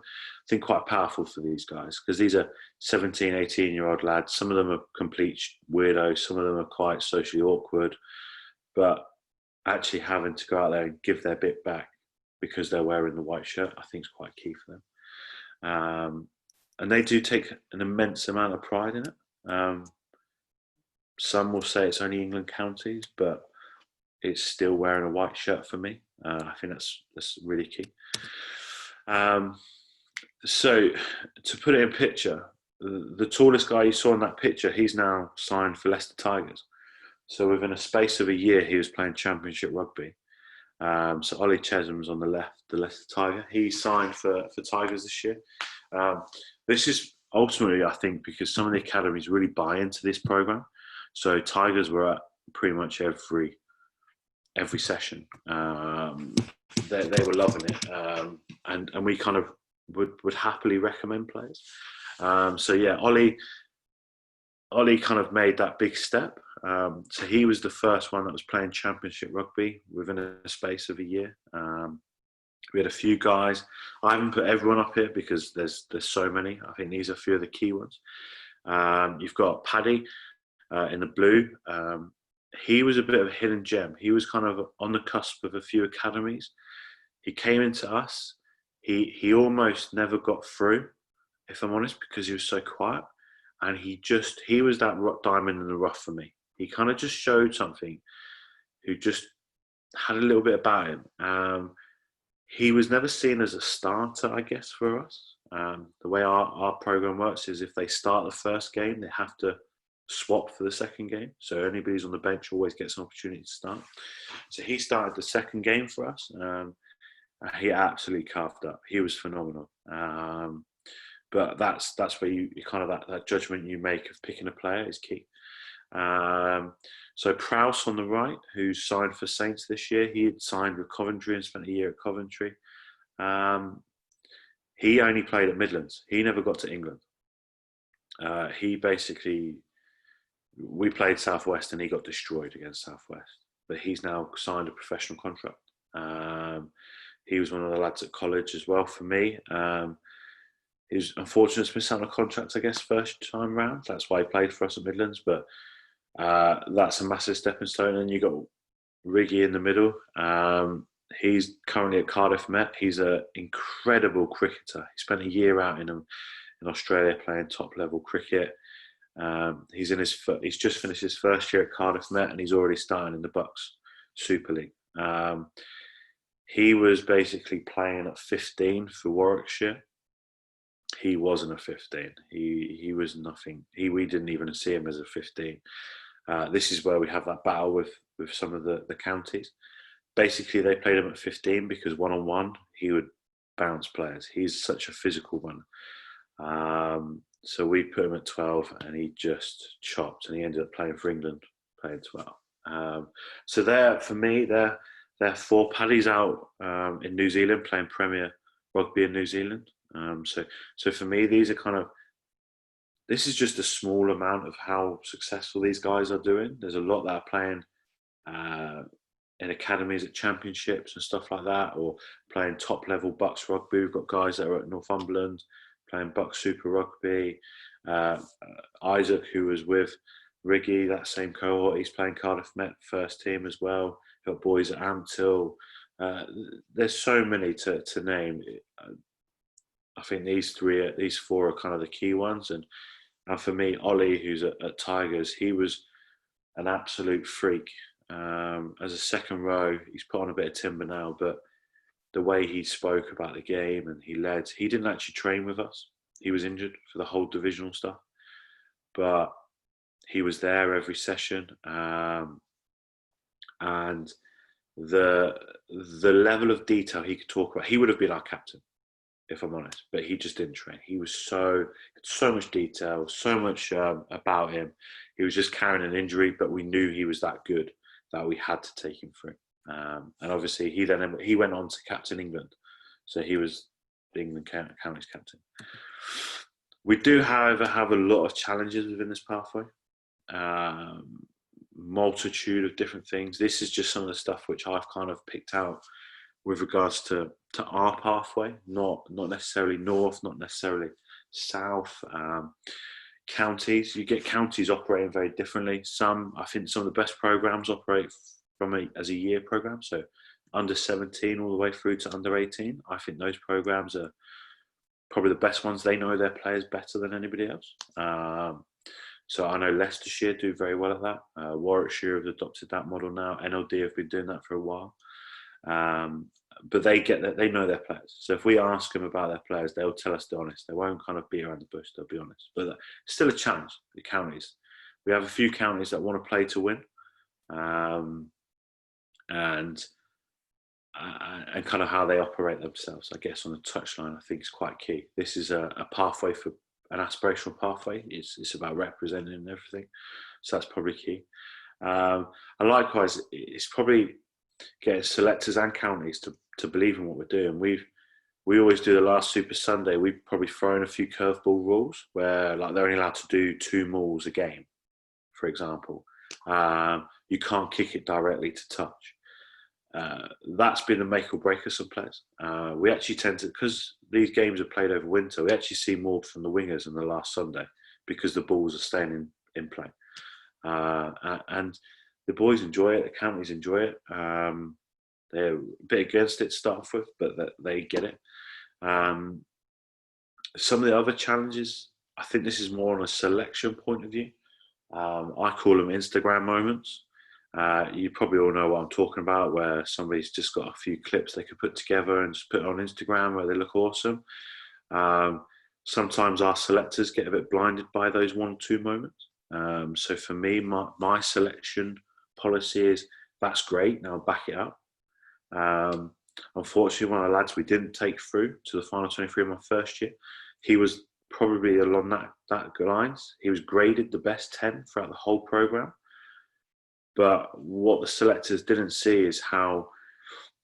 think, quite powerful for these guys, because these are 17, 18-year-old lads. Some of them are complete weirdos. Some of them are quite socially awkward. But actually having to go out there and give their bit back because they're wearing the white shirt, I think is quite key for them. And they do take an immense amount of pride in it. Some will say it's only England counties, but it's still wearing a white shirt for me. I think that's really key. So to put it in picture, the tallest guy you saw in that picture, he's now signed for Leicester Tigers. So within a space of a year, he was playing Championship rugby. So Ollie Chesham's on the left, the Leicester Tiger. He signed for Tigers this year. This is ultimately, I think, because some of the academies really buy into this program. So Tigers were at pretty much every session. They were loving it, and we kind of would happily recommend players. So yeah, Ollie kind of made that big step. So he was the first one that was playing Championship rugby within a space of a year. We had a few guys. I haven't put everyone up here because there's so many. I think these are a few of the key ones. You've got Paddy in the blue. He was a bit of a hidden gem. He was kind of on the cusp of a few academies. He came into us. He almost never got through, if I'm honest, because he was so quiet. And he was that diamond in the rough for me. He kind of just showed something, who just had a little bit about him. He was never seen as a starter, I guess, for us. The way our program works is if they start the first game, they have to swap for the second game. So anybody who's on the bench always gets an opportunity to start. So he started the second game for us. He absolutely carved up. He was phenomenal. But that's where you kind of that judgment you make of picking a player is key. So Prowse on the right, who signed for Saints this year, he had signed with Coventry and spent a year at Coventry. He only played at Midlands. He never got to England. We played Southwest and he got destroyed against Southwest. But he's now signed a professional contract. He was one of the lads at college as well for me. He was unfortunate to miss out on a contract, I guess, first time round. That's why he played for us at Midlands. But that's a massive stepping stone. And you got Riggy in the middle. He's currently at Cardiff Met. He's an incredible cricketer. He spent a year out in Australia playing top level cricket. He's just finished his first year at Cardiff Met, and he's already starting in the Bucks Super League. He was basically playing at 15 for Warwickshire. He wasn't a 15. He was nothing. We didn't even see him as a 15. This is where we have that battle with some of the counties. Basically, they played him at 15 because one-on-one, he would bounce players. He's such a physical one. So we put him at 12 and he just chopped, and he ended up playing for England, playing 12. So for me, they're 4 Paddy's out in New Zealand playing Premier Rugby in New Zealand. So for me, this is just a small amount of how successful these guys are doing. There's a lot that are playing in academies at championships and stuff like that, or playing top level Bucks rugby. We've got guys that are at Northumberland playing Bucks Super Rugby. Isaac, who was with Riggy, that same cohort, he's playing Cardiff Met first team as well. We've got boys at Amptill. There's so many to name. I think these 4 are kind of the key ones. And for me, Ollie, who's at Tigers, he was an absolute freak. As a second row, he's put on a bit of timber now, but the way he spoke about the game and he didn't actually train with us. He was injured for the whole divisional stuff, but he was there every session. And the level of detail he could talk about, he would have been our captain, if I'm honest, but he just didn't train. He was so much detail, so much about him. He was just carrying an injury, but we knew he was that good that we had to take him through. And obviously he went on to captain England. So he was the England counties captain. We do, however, have a lot of challenges within this pathway. Multitude of different things. This is just some of the stuff which I've kind of picked out with regards to our pathway, not necessarily north, not necessarily south. Counties, you get counties operating very differently. I think some of the best programs operate as a year program, so under 17 all the way through to under 18. I think those programs are probably the best ones. They know their players better than anybody else. So I know Leicestershire do very well at that. Warwickshire have adopted that model now. NLD have been doing that for a while. But they know their players. So if we ask them about their players, they'll tell us the honest. They won't kind of beat around the bush. They'll be honest. But it's still a challenge. The counties. We have a few counties that want to play to win, and kind of how they operate themselves. I guess on the touchline, I think is quite key. This is a pathway for an aspirational pathway. It's about representing and everything. So that's probably key. And likewise, it's probably getting selectors and counties to believe in what we're doing. We always do the last Super Sunday. We've probably thrown a few curveball rules where like they're only allowed to do 2 mauls a game, for example. You can't kick it directly to touch. That's been the make or break of some players. We actually tend to, because these games are played over winter, we actually see more from the wingers in the last Sunday because the balls are staying in play. And the boys enjoy it, the counties enjoy it. They're a bit against it to start off with, but they get it. Some of the other challenges, I think this is more on a selection point of view. I call them Instagram moments. You probably all know what I'm talking about, where somebody's just got a few clips they could put together and just put it on Instagram where they look awesome. Sometimes our selectors get a bit blinded by those 1-2 moments. So for me, my selection policy is, that's great, now back it up. Unfortunately, one of the lads we didn't take through to the final 23 in my first year, he was probably along that lines. He was graded the best 10 throughout the whole programme. But what the selectors didn't see is how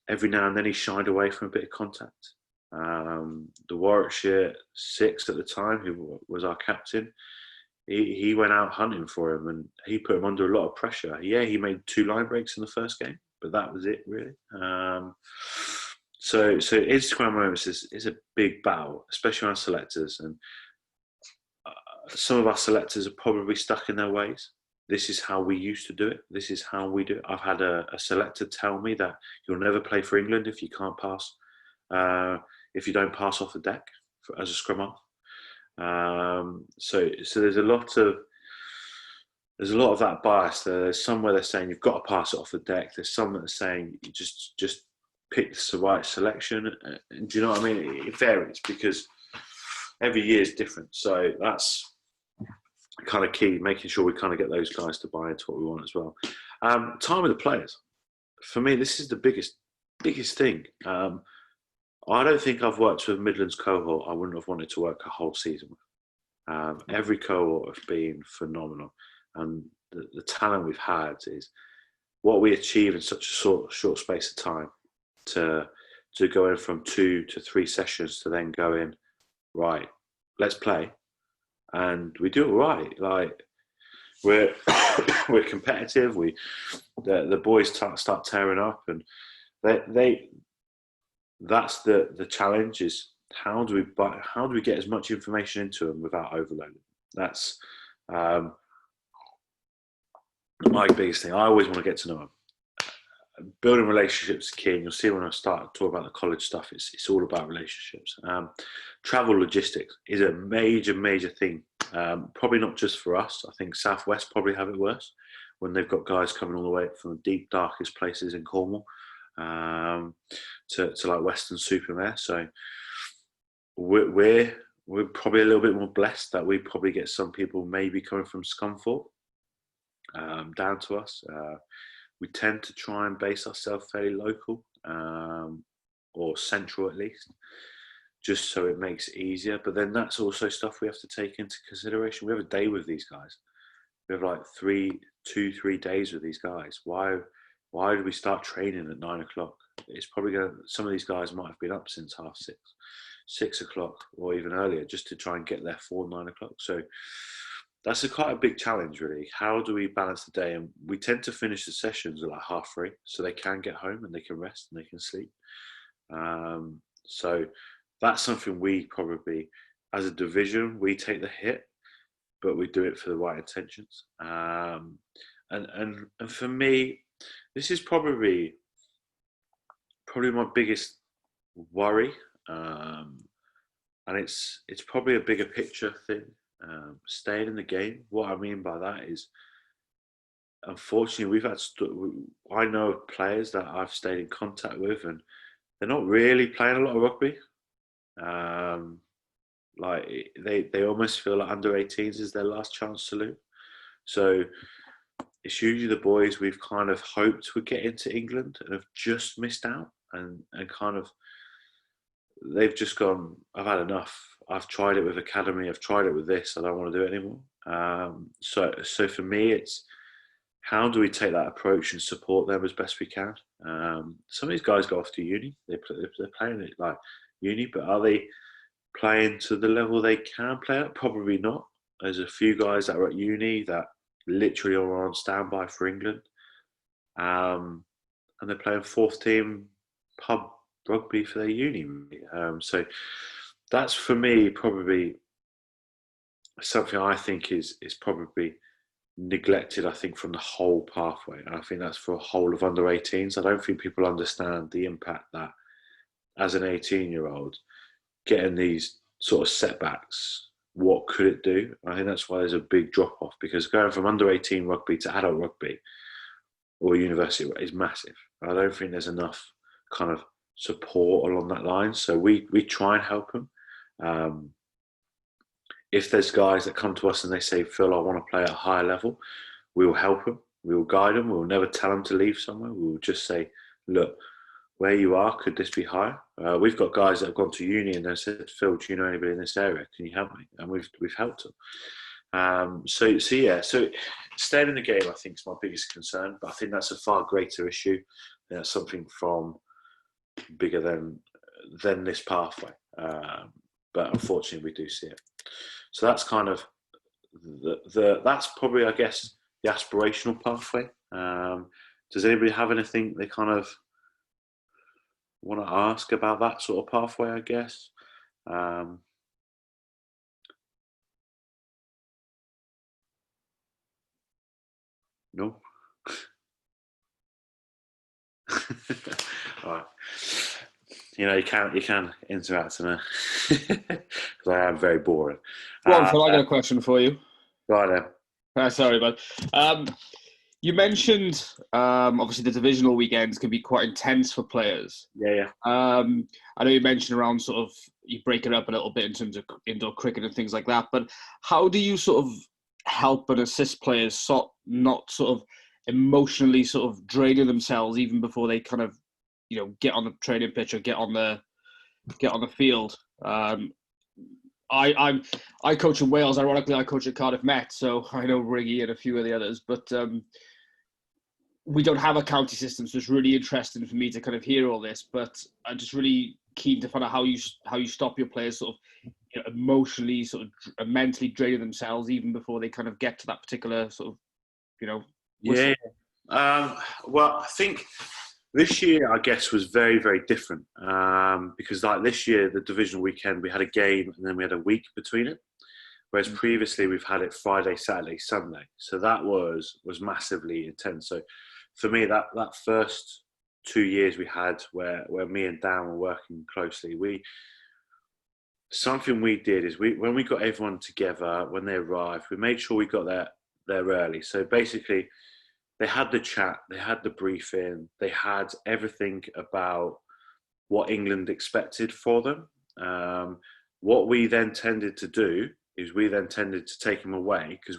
every now and then he shied away from a bit of contact. The Warwickshire 6 at the time, who was our captain, he went out hunting for him and he put him under a lot of pressure. Yeah, he made 2 line breaks in the first game, but that was it really. So Instagram moments is a big battle, especially around selectors. And some of our selectors are probably stuck in their ways. this is how we used to do it. This is how we do it. I've had a selector tell me that you'll never play for England if you can't pass, if you don't pass off the deck as a scrum half. So there's a lot of that bias there. There's some where they're saying you've got to pass it off the deck. There's some that are saying you just pick the right selection. And do you know what I mean? It varies because every year is different. So that's kind of key, making sure we kind of get those guys to buy into what we want as well. Time with the players. For me, this is the biggest thing. I don't think I've worked with Midlands cohort I wouldn't have wanted to work a whole season with. Every cohort have been phenomenal. And the talent we've had is what we achieve in such a short space of time to go in from 2 to 3 sessions to then go in, right, let's play. And we do it right. Like we're competitive. The boys start tearing up, and that's the challenge is how do we get as much information into them without overloading. That's my biggest thing. I always want to get to know them. Building relationships is key, and you'll see when I start talking about the college stuff, it's all about relationships. Travel logistics is a major thing. Probably not just for us. I think Southwest probably have it worse when they've got guys coming all the way from the deep, darkest places in Cornwall to like Western-super-Mare. So we're probably a little bit more blessed that we probably get some people maybe coming from Scunthorpe down to us. We tend to try and base ourselves fairly local or central at least, just so it makes it easier. But then that's also stuff we have to take into consideration. We have a day with these guys. We have like 3 days with these guys. Why do we start training at 9 o'clock? It's probably some of these guys might have been up since 6:30, 6 o'clock, or even earlier, just to try and get there for 9 o'clock. So that's quite a big challenge, really. How do we balance the day? And we tend to finish the sessions at like 3:30, so they can get home and they can rest and they can sleep. So that's something we probably, as a division, we take the hit, but we do it for the right intentions. And for me, this is probably my biggest worry, and it's probably a bigger picture thing. Staying in the game. What I mean by that is, unfortunately, we've had. I know of players that I've stayed in contact with, and they're not really playing a lot of rugby. Like they almost feel like under 18s is their last chance salute. So it's usually the boys we've kind of hoped would get into England and have just missed out, and kind of they've just gone, I've had enough. I've tried it with academy. I've tried it with this. I don't want to do it anymore. So for me, it's how do we take that approach and support them as best we can? Some of these guys go off to uni. They're playing it like uni, but are they playing to the level they can play at? Probably not. There's a few guys that are at uni that literally are on standby for England, and they're playing 4th team pub rugby for their uni. So that's for me probably something I think is probably neglected, I think, from the whole pathway. And I think that's for a whole of under 18s. I don't think people understand the impact that as an 18-year-old getting these sort of setbacks, what could it do? I think that's why there's a big drop off, because going from under 18 rugby to adult rugby or university is massive. I don't think there's enough kind of support along that line. So we try and help them. If there's guys that come to us and they say, Phil, I want to play at a higher level, we will help them. We will guide them. We will never tell them to leave somewhere. We will just say, look, where you are, could this be higher? We've got guys that have gone to uni and they said, Phil, do you know anybody in this area? Can you help me? And we've helped them. So yeah, so staying in the game, I think, is my biggest concern. But I think that's a far greater issue. That's something from bigger than this pathway. But unfortunately, we do see it. So that's kind of that's probably, I guess, the aspirational pathway. Does anybody have anything they kind of want to ask about that sort of pathway, I guess? No. All right. You can interact with me because I am very boring. Go on, Phil, I got a question for you. Right then. Sorry, bud. You mentioned obviously the divisional weekends can be quite intense for players. Yeah. I know you mentioned around sort of you break it up a little bit in terms of indoor cricket and things like that, but how do you sort of help and assist players not sort of emotionally sort of draining themselves even before they kind of get on the training pitch or get on the field? I coach in Wales. Ironically, I coach at Cardiff Met, so I know Riggy and a few of the others. But we don't have a county system, so it's really interesting for me to kind of hear all this. But I'm just really keen to find out how you stop your players sort of emotionally, sort of mentally draining themselves even before they kind of get to that particular sort of whistle. Yeah. Well, I think this year, I guess, was very, very different because like this year, the divisional weekend, we had a game and then we had a week between it. Whereas previously we've had it Friday, Saturday, Sunday. So that was massively intense. So for me, that first 2 years we had where me and Dan were working closely, something we did is when we got everyone together, when they arrived, we made sure we got there early. So basically, they had the chat, they had the briefing, they had everything about what England expected for them. What we then tended to do is we then tended to take them away because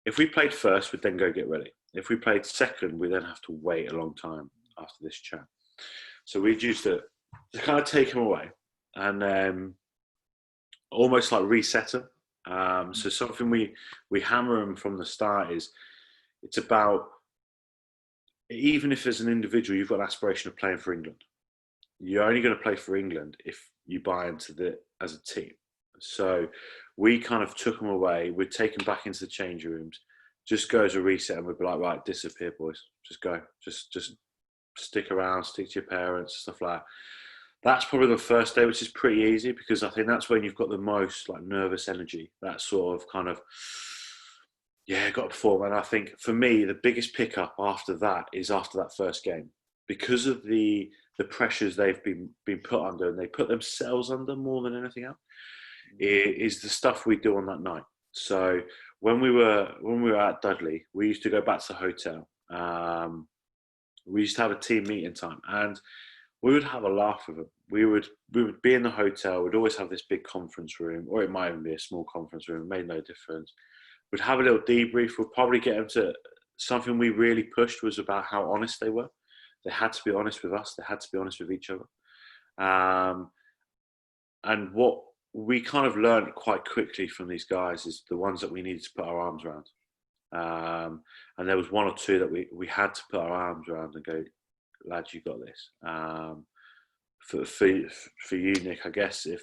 if we played first, we'd then go get ready. If we played second, we then have to wait a long time after this chat. So we used to kind of take them away and almost like reset them. So something we hammer them from the start is it's about, even if as an individual you've got an aspiration of playing for England, you're only going to play for England if you buy into as a team. So we kind of took them away. We'd take them back into the change rooms, just go as a reset, and we'd be like, right, disappear, boys. Just go. Just stick around, stick to your parents, stuff like that. That's probably the first day, which is pretty easy because I think that's when you've got the most like nervous energy. That sort of kind of, got to perform. And I think for me, the biggest pickup after that is after that first game because of the pressures they've been put under and they put themselves under more than anything else. Is the stuff we do on that night. So when we were at Dudley, we used to go back to the hotel. We used to have a team meeting time, and we would have a laugh with them. We would be in the hotel. We'd always have this big conference room, or it might even be a small conference room. It made no difference. We'd have a little debrief. We'd probably get them to something we really pushed was about how honest they were. They had to be honest with us. They had to be honest with each other. And what we kind of learned quite quickly from these guys is the ones that we needed to put our arms around. And there was one or two that we had to put our arms around and go, lads, you got this. For you, Nick, I guess if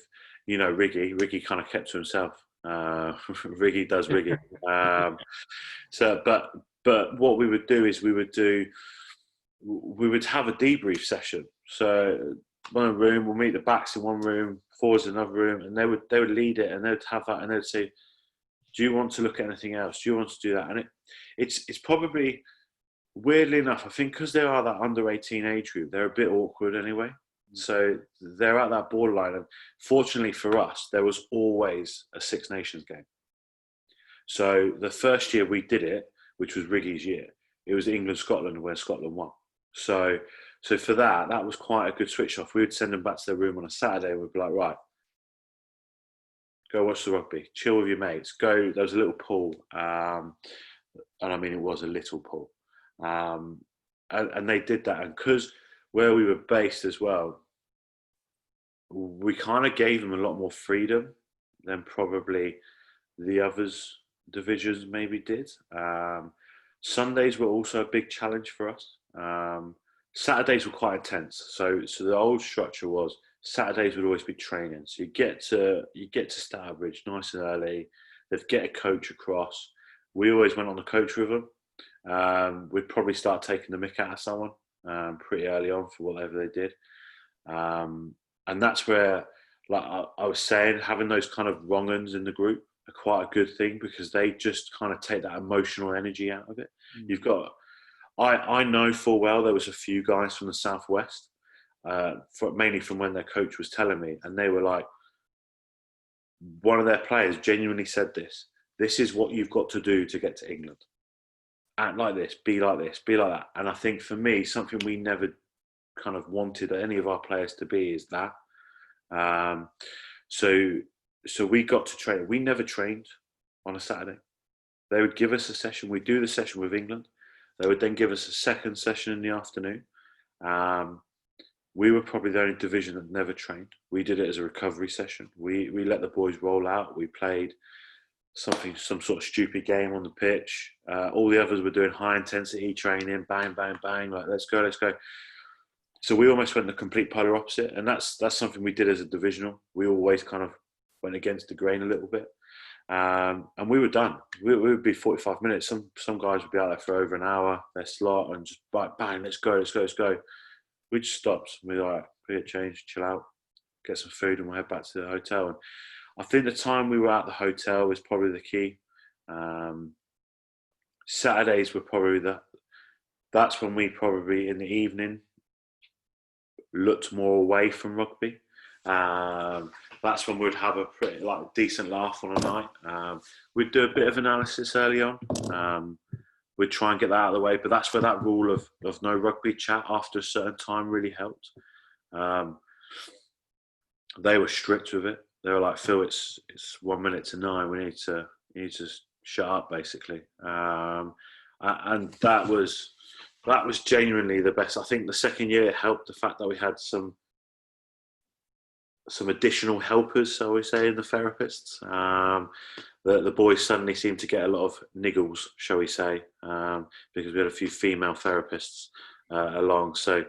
Riggy kind of kept to himself. Riggy does Riggy. But what we would do is we would have a debrief session. So one room, we'll meet the backs in one room, forwards in another room, and they would lead it, and they would have that, and they would say, "Do you want to look at anything else? Do you want to do that?" And it's probably, weirdly enough, I think because they are that under 18 age group, they're a bit awkward anyway. So they're at that borderline, and fortunately for us, there was always a Six Nations game. So the first year we did it, which was Riggy's year, it was England-Scotland where Scotland won. So for that was quite a good switch off. We would send them back to their room on a Saturday and we'd be like, right, go watch the rugby, chill with your mates, go. There was a little pool, and I mean, it was a little pool. And they did that. And because where we were based as well, we kind of gave them a lot more freedom than probably the others divisions maybe did. Sundays were also a big challenge for us. Saturdays were quite intense. So the old structure was Saturdays would always be training. So you get to Stourbridge nice and early. They'd get a coach across. We always went on the coach with them. We'd probably start taking the mick out of someone pretty early on for whatever they did. And that's where, like I was saying, having those kind of wrong uns in the group, quite a good thing, because they just kind of take that emotional energy out of it. You've got, I know full well there was a few guys from the Southwest, mainly from when their coach was telling me, and they were like, one of their players genuinely said this is what you've got to do to get to England. Act like this, be like that. And I think for me, something we never kind of wanted any of our players to be is that. So we got to train. We never trained on a Saturday. They would give us a session. We'd do the session with England. They would then give us a second session in the afternoon. We were probably the only division that never trained. We did it as a recovery session. We let the boys roll out. We played some sort of stupid game on the pitch. All the others were doing high intensity training, bang, bang, bang, like let's go. So we almost went the complete polar opposite, and that's something we did as a divisional. We always kind of went against the grain a little bit, and we were done. We would be 45 minutes. Some guys would be out there for over an hour, their slot, and just bang, let's go. We just stopped. We were like, get changed, chill out, get some food, and we'll head back to the hotel. And I think the time we were at the hotel was probably the key. Saturdays were probably that's when we probably in the evening looked more away from rugby. That's when we'd have a pretty decent laugh on a night. We'd do a bit of analysis early on. We'd try and get that out of the way, but that's where that rule of no rugby chat after a certain time really helped. They were strict with it. They were like, Phil, it's 1 minute to 9. You need to shut up, basically. And that was genuinely the best. I think the second year it helped the fact that we had some additional helpers, so we say, in the therapists. The boys suddenly seemed to get a lot of niggles, shall we say, because we had a few female therapists along. So,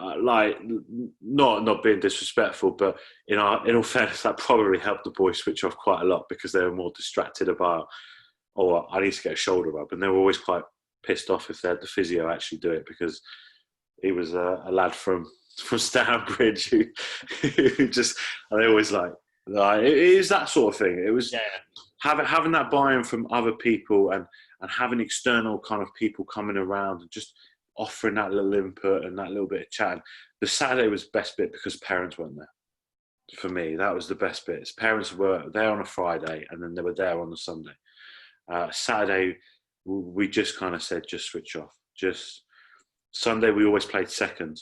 not being disrespectful, but in all fairness, that probably helped the boys switch off quite a lot, because they were more distracted about, I need to get a shoulder rub, and they were always quite pissed off if they had the physio actually do it, because he was a lad from Stanbridge who just, and they always like it is that sort of thing. It was having that buy-in from other people and having external kind of people coming around and just offering that little input and that little bit of chat. The Saturday was the best bit because parents weren't there. For me, that was the best bit. Parents were there on a Friday and then they were there on the Sunday. Saturday, we just kind of said, just switch off. Sunday, we always played second,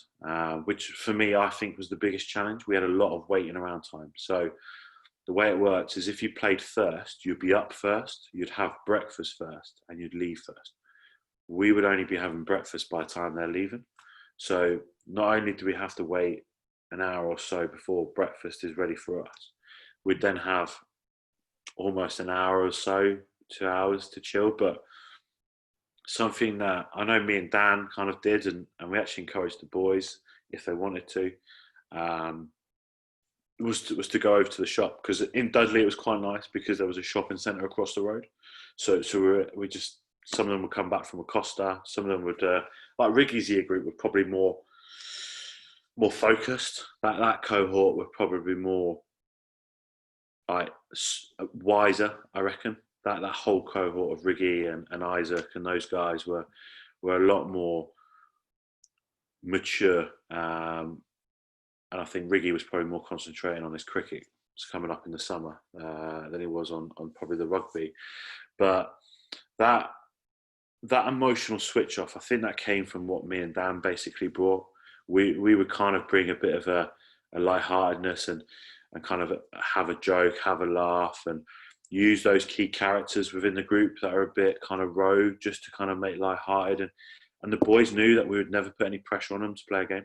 which for me, I think was the biggest challenge. We had a lot of waiting around time. So the way it works is if you played first, you'd be up first, you'd have breakfast first, and you'd leave first. We would only be having breakfast by the time they're leaving. So not only do we have to wait an hour or so before breakfast is ready for us, we'd then have almost an hour or so, 2 hours to chill. But something that I know me and Dan kind of did, and we actually encouraged the boys, if they wanted to, was to go over to the shop, because in Dudley it was quite nice because there was a shopping centre across the road. So we just, some of them would come back from Acosta, some of them would, like Riggy's year group were probably more focused. That cohort were probably more like wiser, I reckon. That whole cohort of Riggy and Isaac and those guys were a lot more mature. And I think Riggy was probably more concentrating on his cricket. It's coming up in the summer than he was on probably the rugby. But that emotional switch off, I think that came from what me and Dan basically brought. We would kind of bring a bit of a lightheartedness and kind of have a joke, have a laugh, and use those key characters within the group that are a bit kind of rogue, just to kind of make lighthearted. And the boys knew that we would never put any pressure on them to play a game.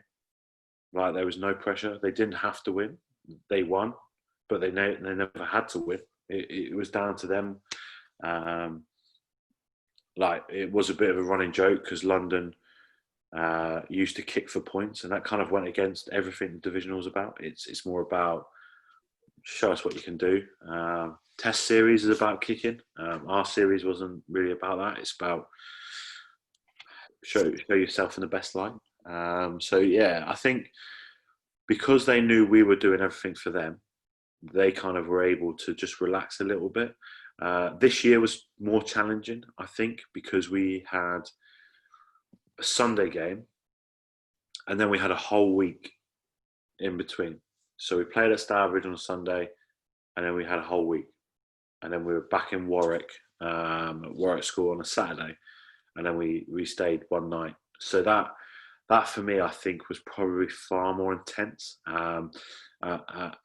Like, there was no pressure. They didn't have to win. They won, but they never had to win. It was down to them. Like, it was a bit of a running joke because London used to kick for points, and that kind of went against everything the divisional was about. It's more about show us what you can do. Test series is about kicking. Our series wasn't really about that. It's about show yourself in the best light. So yeah, I think because they knew we were doing everything for them, they kind of were able to just relax a little bit. This year was more challenging, I think, because we had a Sunday game and then we had a whole week in between. So we played at Stourbridge on a Sunday and then we had a whole week. And then we were back in Warwick, at Warwick School on a Saturday. And then we stayed one night. So that for me, I think, was probably far more intense. And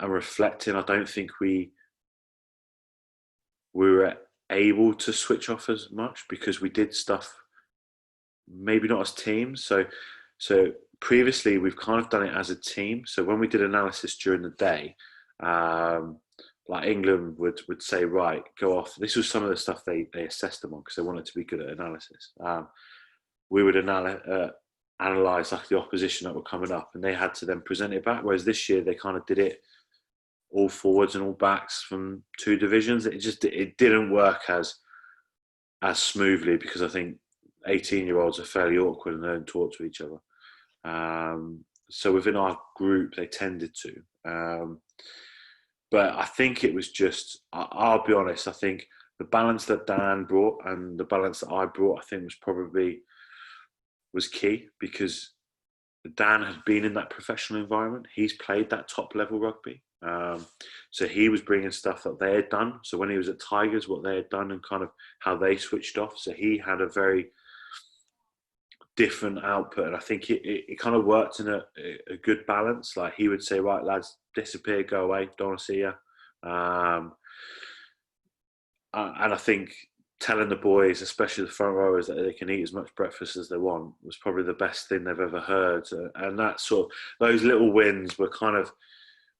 reflecting, I don't think we were able to switch off as much because we did stuff maybe not as teams. So previously we've kind of done it as a team. So when we did analysis during the day, like England would say, right, go off. This was some of the stuff they assessed them on because they wanted to be good at analysis. We would analyse like the opposition that were coming up, and they had to then present it back. Whereas this year they kind of did it all forwards and all backs from two divisions. It didn't work as smoothly because I think 18-year-olds are fairly awkward and they don't talk to each other. So within our group they tended to. But I think it was just, I'll be honest, I think the balance that Dan brought and the balance that I brought, I think was key because Dan had been in that professional environment. He's played that top level rugby. So he was bringing stuff that they had done. So when he was at Tigers, what they had done and kind of how they switched off. So he had a very different output. And I think it kind of worked in a good balance. Like he would say, right, lads, disappear, go away, don't want to see you. And I think telling the boys, especially the front rowers, that they can eat as much breakfast as they want was probably the best thing they've ever heard. And that sort of, those little wins were kind of,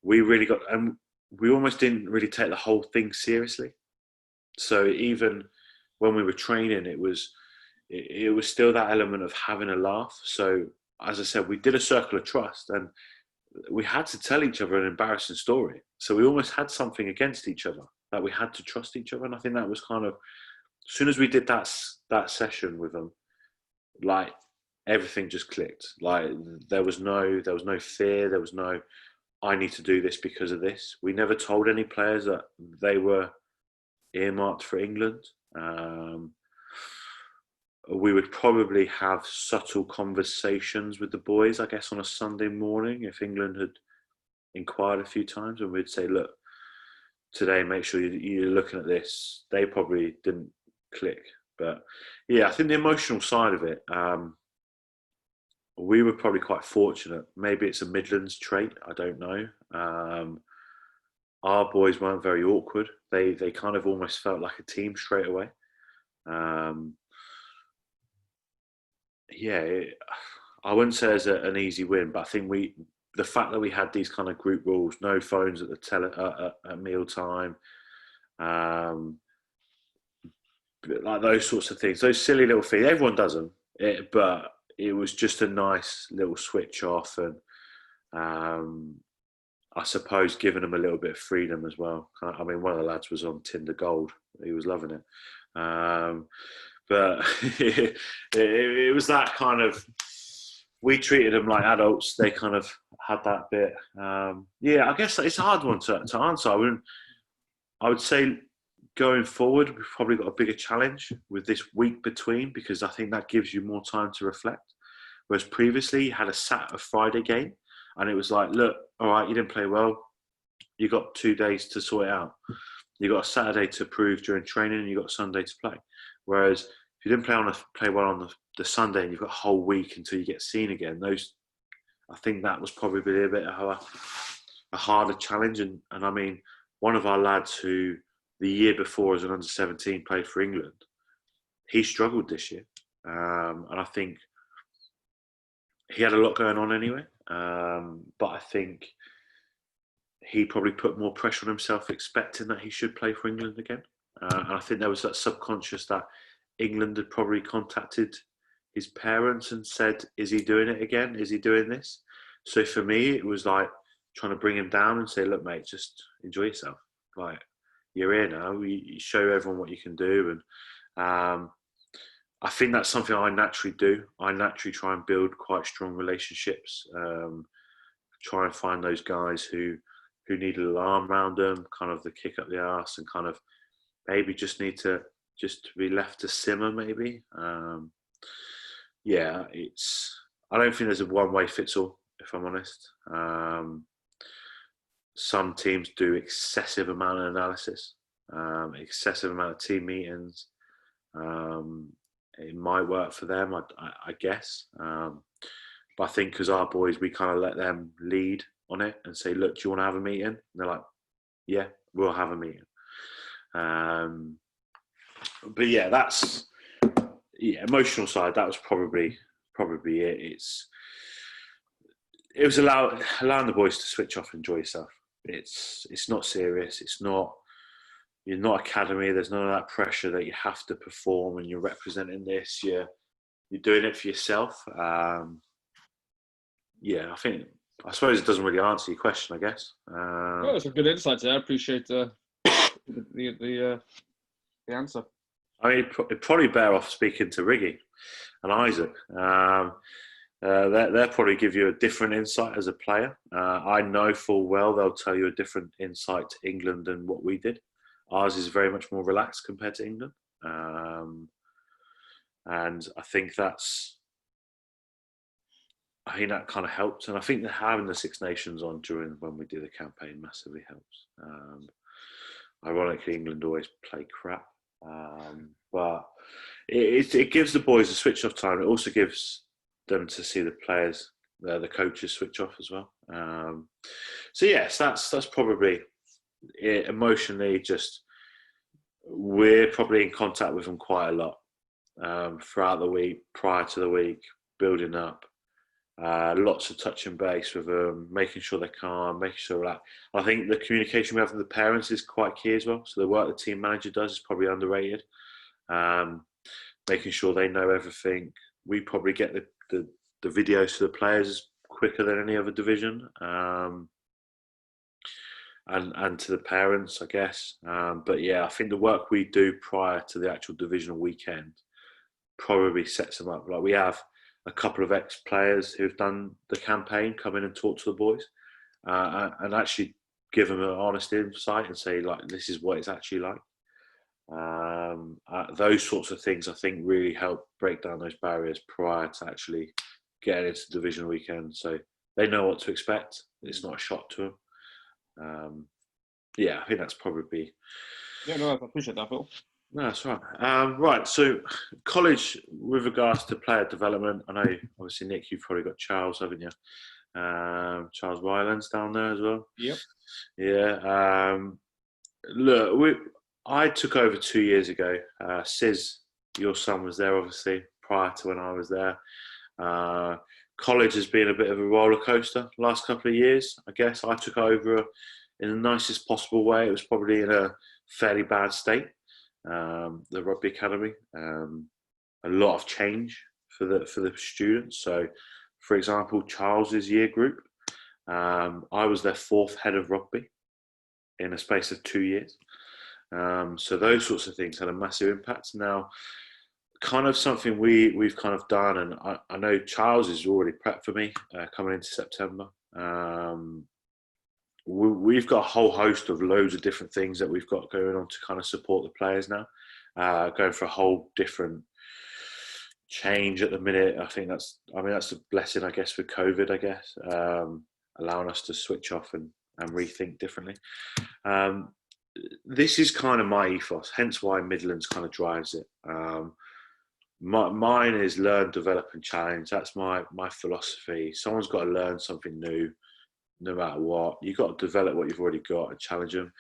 we really got, and we almost didn't really take the whole thing seriously. So even when we were training, it was still that element of having a laugh. So as I said, we did a circle of trust and we had to tell each other an embarrassing story. So we almost had something against each other that we had to trust each other. And I think that was kind of, as soon as we did that session with them, like everything just clicked. Like there was no fear. There was no, I need to do this because of this. We never told any players that they were earmarked for England. We would probably have subtle conversations with the boys, I guess, on a Sunday morning if England had inquired a few times, and we'd say, look, today, make sure you're looking at this. They probably didn't click. But yeah, I think the emotional side of it, we were probably quite fortunate. Maybe it's a Midlands trait, I don't know. Our boys weren't very awkward. They kind of almost felt like a team straight away. I wouldn't say it's an easy win, but I think the fact that we had these kind of group rules, no phones at the at meal time, like those sorts of things, those silly little things. Everyone does them, but it was just a nice little switch off, and I suppose giving them a little bit of freedom as well. I mean, one of the lads was on Tinder Gold; he was loving it. But it was that kind of, we treated them like adults. They kind of had that bit. I guess it's a hard one to answer. I would say going forward, we've probably got a bigger challenge with this week between, because I think that gives you more time to reflect. Whereas previously you had a Friday game and it was like, look, all right, you didn't play well. You got 2 days to sort it out. You got a Saturday to prove during training and you got Sunday to play. Whereas if you didn't play well on the Sunday and you've got a whole week until you get seen again, I think that was probably a bit of a harder challenge. And I mean, one of our lads who the year before as an under-17 played for England, he struggled this year. And I think he had a lot going on anyway. But I think he probably put more pressure on himself expecting that he should play for England again. And I think there was that subconscious that England had probably contacted his parents and said, is he doing it again? Is he doing this? So for me, it was like trying to bring him down and say, look, mate, just enjoy yourself. Like, you're here now. You show everyone what you can do. And I think that's something I naturally do. I naturally try and build quite strong relationships. Try and find those guys who who need a little arm around them, kind of the kick up the arse, and kind of maybe just need to be left to simmer maybe. Yeah, I don't think there's a one-way fits all, if I'm honest. Some teams do excessive amount of analysis, excessive amount of team meetings. It might work for them, I guess. But I think because our boys, we kind of let them lead on it and say, look, do you want to have a meeting? And they're like, yeah, we'll have a meeting. But yeah, emotional side, that was probably it. It was allowing the boys to switch off and enjoy yourself. It's not serious. You're not academy. There's none of that pressure that you have to perform and you're representing this. You're doing it for yourself. Yeah, I suppose it doesn't really answer your question, I guess. Oh, it's a good insight there. I appreciate the answer. I mean, it'd probably better off speaking to Riggy and Isaac. They'll probably give you a different insight as a player. I know full well they'll tell you a different insight to England than what we did. Ours is very much more relaxed compared to England. And I think that kind of helped. And I think that having the Six Nations on when we did the campaign massively helps. Ironically, England always play crap. But it gives the boys a switch off time. It also gives them to see the players, the coaches switch off as well. So yes, that's probably it. Emotionally, just we're probably in contact with them quite a lot throughout the week, prior to the week, building up. Lots of touch and base with them, making sure they're calm, making sure that. I think the communication we have with the parents is quite key as well. So the work the team manager does is probably underrated. Making sure they know everything. We probably get the videos to the players quicker than any other division, and to the parents, I guess. But yeah, I think the work we do prior to the actual divisional weekend probably sets them up. Like we have a couple of ex-players who've done the campaign come in and talk to the boys and actually give them an honest insight and say, like, this is what it's actually like. Those sorts of things, I think, really help break down those barriers prior to actually getting into division weekend. So they know what to expect. It's not a shock to them. Yeah, I think that's probably... Yeah, no, I appreciate that, Phil. No, that's right. Right, so college with regards to player development, I know obviously Nick, you've probably got Charles, haven't you? Charles Rylands down there as well. Yep. Yeah. Look, I took over 2 years ago. Sis, your son was there obviously prior to when I was there. College has been a bit of a roller coaster last couple of years. I guess I took over in the nicest possible way. It was probably in a fairly bad state. The rugby academy, a lot of change for the students. So, for example, Charles's year group, I was their fourth head of rugby in a space of 2 years. So those sorts of things had a massive impact. Now, kind of something we've kind of done, and I know Charles is already prepped for me coming into September. We've got a whole host of loads of different things that we've got going on to kind of support the players now. Going for a whole different change at the minute. I think that's a blessing, I guess, with COVID, I guess, allowing us to switch off and rethink differently. This is kind of my ethos, hence why Midlands kind of drives it. Mine is learn, develop and challenge. That's my philosophy. Someone's got to learn something new. No matter what, you've got to develop what you've already got and challenge them.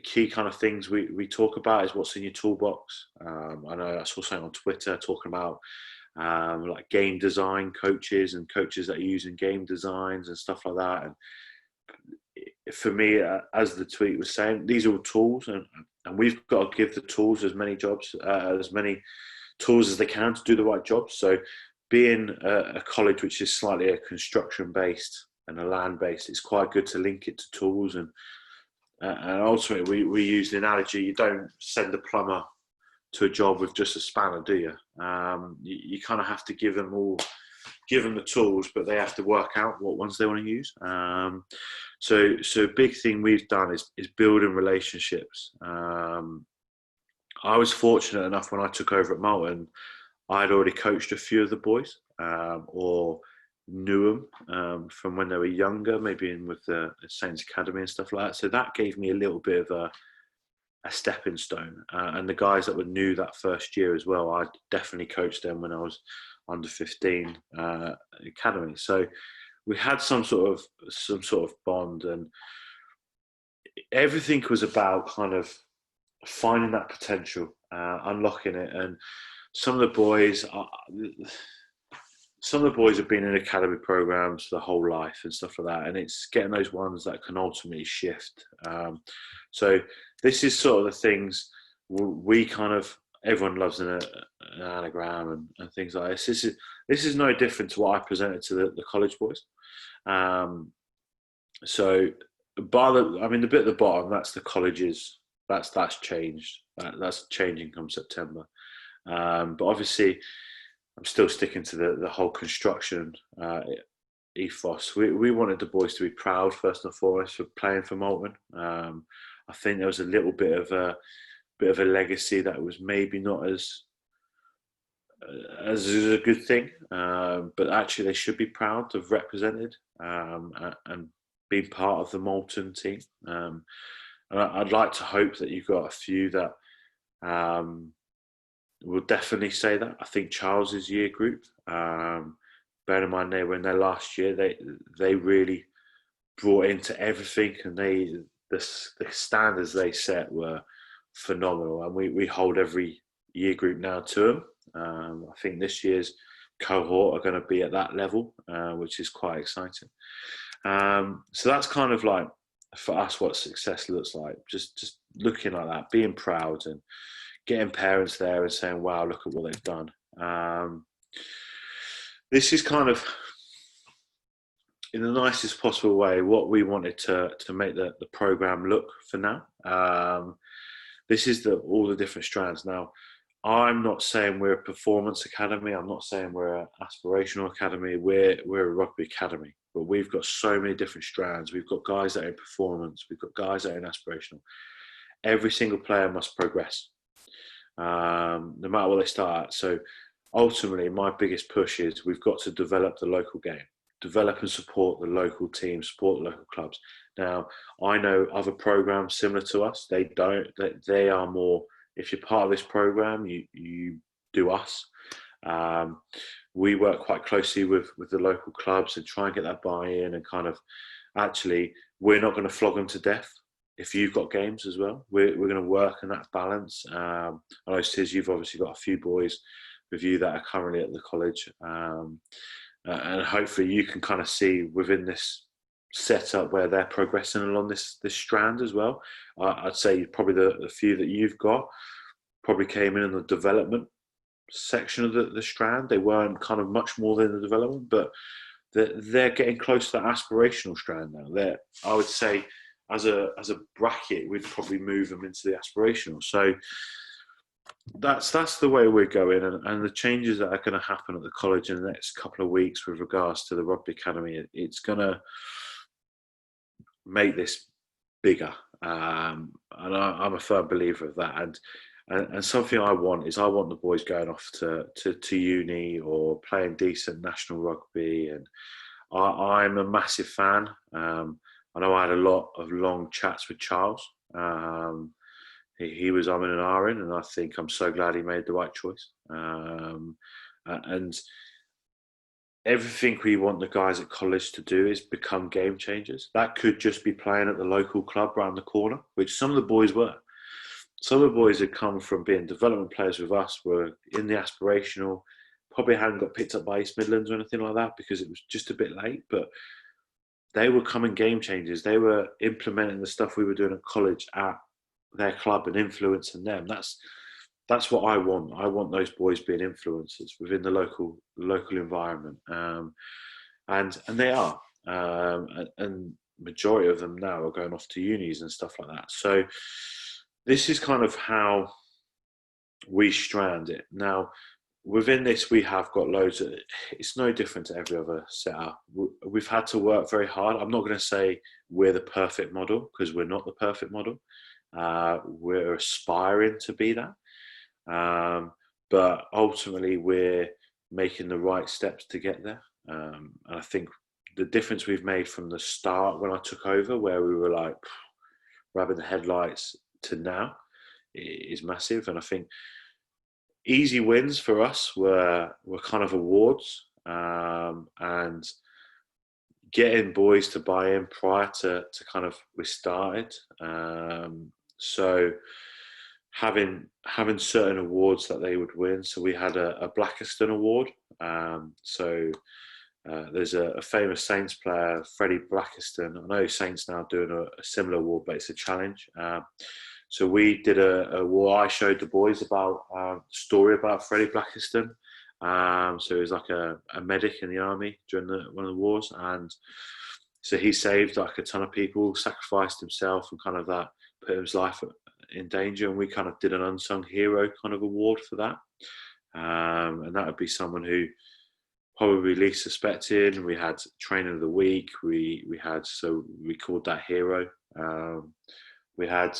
Key kind of things we talk about is what's in your toolbox. I know I saw something on Twitter talking about like game design coaches and coaches that are using game designs and stuff like that. And for me, as the tweet was saying, these are all tools, and we've got to give the tools as many tools as they can to do the right job. So being a college which is slightly a construction based and a land based, it's quite good to link it to tools. And ultimately we use the analogy, you don't send a plumber to a job with just a spanner, do you? You kind of have to give them all give them the tools, but they have to work out what ones they want to use. So a big thing we've done is building relationships. I was fortunate enough when I took over at Malton, I'd already coached a few of the boys, or knew them from when they were younger, maybe in with the Saints Academy and stuff like that. So that gave me a little bit of a stepping stone. And the guys that were new that first year as well, I definitely coached them when I was under 15 academy. So we had some sort of bond, and everything was about kind of finding that potential, unlocking it. And some of the boys have been in academy programs for the whole life and stuff like that, and it's getting those ones that can ultimately shift. So this is sort of the things we kind of, everyone loves an anagram and things like this. This is no different to what I presented to the college boys. So the bit at the bottom, that's the colleges. That's changed. That's changing come September. But obviously, I'm still sticking to the whole construction ethos. We wanted the boys to be proud first and foremost for playing for Malton. I think there was a little bit of a legacy that was maybe not as a good thing, but actually they should be proud to have represented and been part of the Malton team. And I'd like to hope that you've got a few that will definitely say that. I think Charles's year group, bear in mind they were in their last year, they really brought into everything, and the standards they set were phenomenal, and we hold every year group now to them. I think this year's cohort are going to be at that level, which is quite exciting. So that's kind of like, for us, what success looks like. Just looking like that, being proud, and getting parents there and saying, wow, look at what they've done. This is kind of, in the nicest possible way, what we wanted to make the programme look for now. This is all the different strands. Now, I'm not saying we're a performance academy. I'm not saying we're an aspirational academy. We're a rugby academy. But we've got so many different strands. We've got guys that are in performance. We've got guys that are in aspirational. Every single player must progress, no matter what they start at. So ultimately, my biggest push is we've got to develop the local game, develop and support the local team, support the local clubs. Now, I know other programs similar to us, they don't. They are more, if you're part of this program, you do us. We work quite closely with the local clubs and try and get that buy-in, and kind of, actually, we're not going to flog them to death. If you've got games as well, we're going to work on that balance. I know, Tiz, you've obviously got a few boys with you that are currently at the college, and hopefully you can kind of see within this setup where they're progressing along this strand as well. I'd say probably the few that you've got probably came in the development section of the strand. They weren't kind of much more than the development, but they're getting close to that aspirational strand now. I would say, as a bracket, we'd probably move them into the aspirational. So that's the way we're going, and the changes that are going to happen at the college in the next couple of weeks with regards to the rugby academy, it's going to make this bigger, and I'm a firm believer of that. And something I want the boys going off to uni or playing decent national rugby, and I'm a massive fan. I know I had a lot of long chats with Charles. He was umming and ahhing, and I think I'm so glad he made the right choice. And everything we want the guys at college to do is become game changers. That could just be playing at the local club around the corner, which some of the boys were. Some of the boys had come from being development players with us, were in the aspirational, probably hadn't got picked up by East Midlands or anything like that because it was just a bit late, but they were coming game changers. They were implementing the stuff we were doing at college at their club and influencing them. That's what I want. I want those boys being influencers within the local environment, and they are. And majority of them now are going off to unis and stuff like that. So this is kind of how we strand it. Now, within this, we have got loads of, it's no different to every other setup. We've had to work very hard. I'm not going to say we're the perfect model, because we're not the perfect model. We're aspiring to be that. But ultimately, we're making the right steps to get there. And I think the difference we've made from the start when I took over, where we were like rubbing the headlights, to now is massive. And I think easy wins for us were kind of awards, and getting boys to buy in prior to kind of we started. So having certain awards that they would win. So we had a Blackiston award. There's a famous Saints player, Freddie Blackiston. I know Saints now doing a similar award, but it's a challenge. So we did a war. I showed the boys about a story about Freddie Blackiston. So he was like a medic in the army during one of the wars, and so he saved like a ton of people, sacrificed himself, and kind of that put his life in danger. And we kind of did an unsung hero kind of award for that. And that would be someone who probably least suspected. We had trainer of the week. We called that hero. We had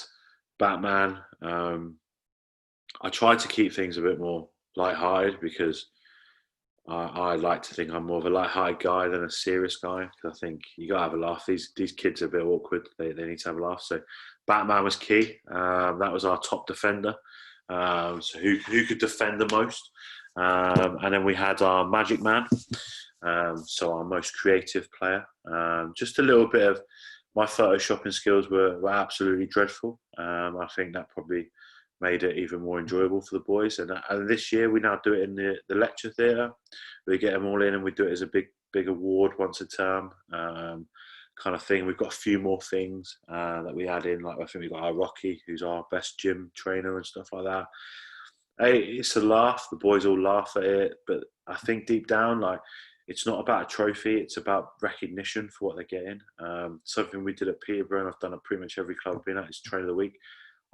Batman. I tried to keep things a bit more light-hearted, because I like to think I'm more of a light-hearted guy than a serious guy, because I think you got to have a laugh. These kids are a bit awkward. They need to have a laugh. So Batman was key. That was our top defender. So who could defend the most? And then we had our Magic Man. So our most creative player. Just a little bit of my photoshopping skills were absolutely dreadful. I think that probably made it even more enjoyable for the boys. And this year we now do it in the lecture theatre. We get them all in and we do it as a big award once a term, kind of thing. We've got a few more things that we add in. Like I think we've got our Rocky, who's our best gym trainer and stuff like that. Hey, it's a laugh. The boys all laugh at it. But I think deep down, like, it's not about a trophy. It's about recognition for what they're getting. Something we did at Peterborough, and I've done at pretty much every club I've been at, is trainer of the week.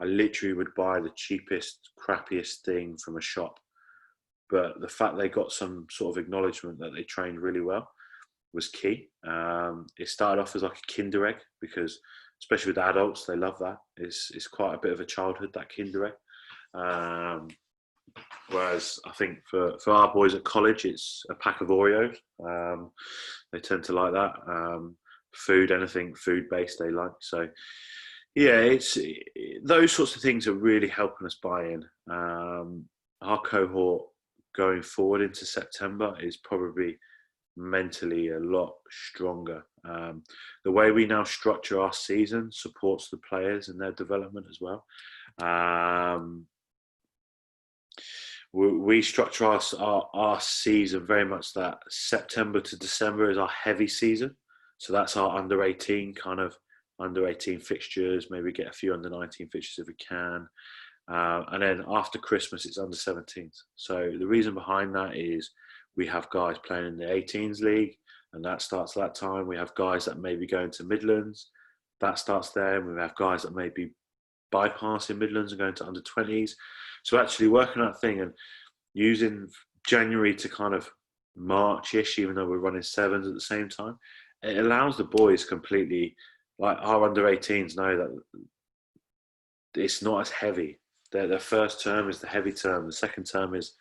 I literally would buy the cheapest, crappiest thing from a shop. But the fact they got some sort of acknowledgement that they trained really well was key. It started off as like a Kinder Egg, because especially with adults, they love that. It's quite a bit of a childhood, that Kinder Egg. Whereas I think for our boys at college, it's a pack of Oreos. They tend to like that. Anything food-based they like. So yeah, it's those sorts of things are really helping us buy in. Our cohort going forward into September is probably mentally a lot stronger. The way we now structure our season supports the players and their development as well. We structure our season very much that September to December is our heavy season. So that's our under 18 fixtures, maybe get a few under 19 fixtures if we can. And then after Christmas, it's under 17s. So the reason behind that is we have guys playing in the 18s league, and that starts that time. We have guys that may be going to Midlands, that starts there. And we have guys that may be bypassing Midlands and going to under 20s. So actually working that thing and using January to kind of March-ish, even though we're running sevens at the same time, it allows the boys completely, like our under 18s know that it's not as heavy. Their first term is the heavy term. The second term is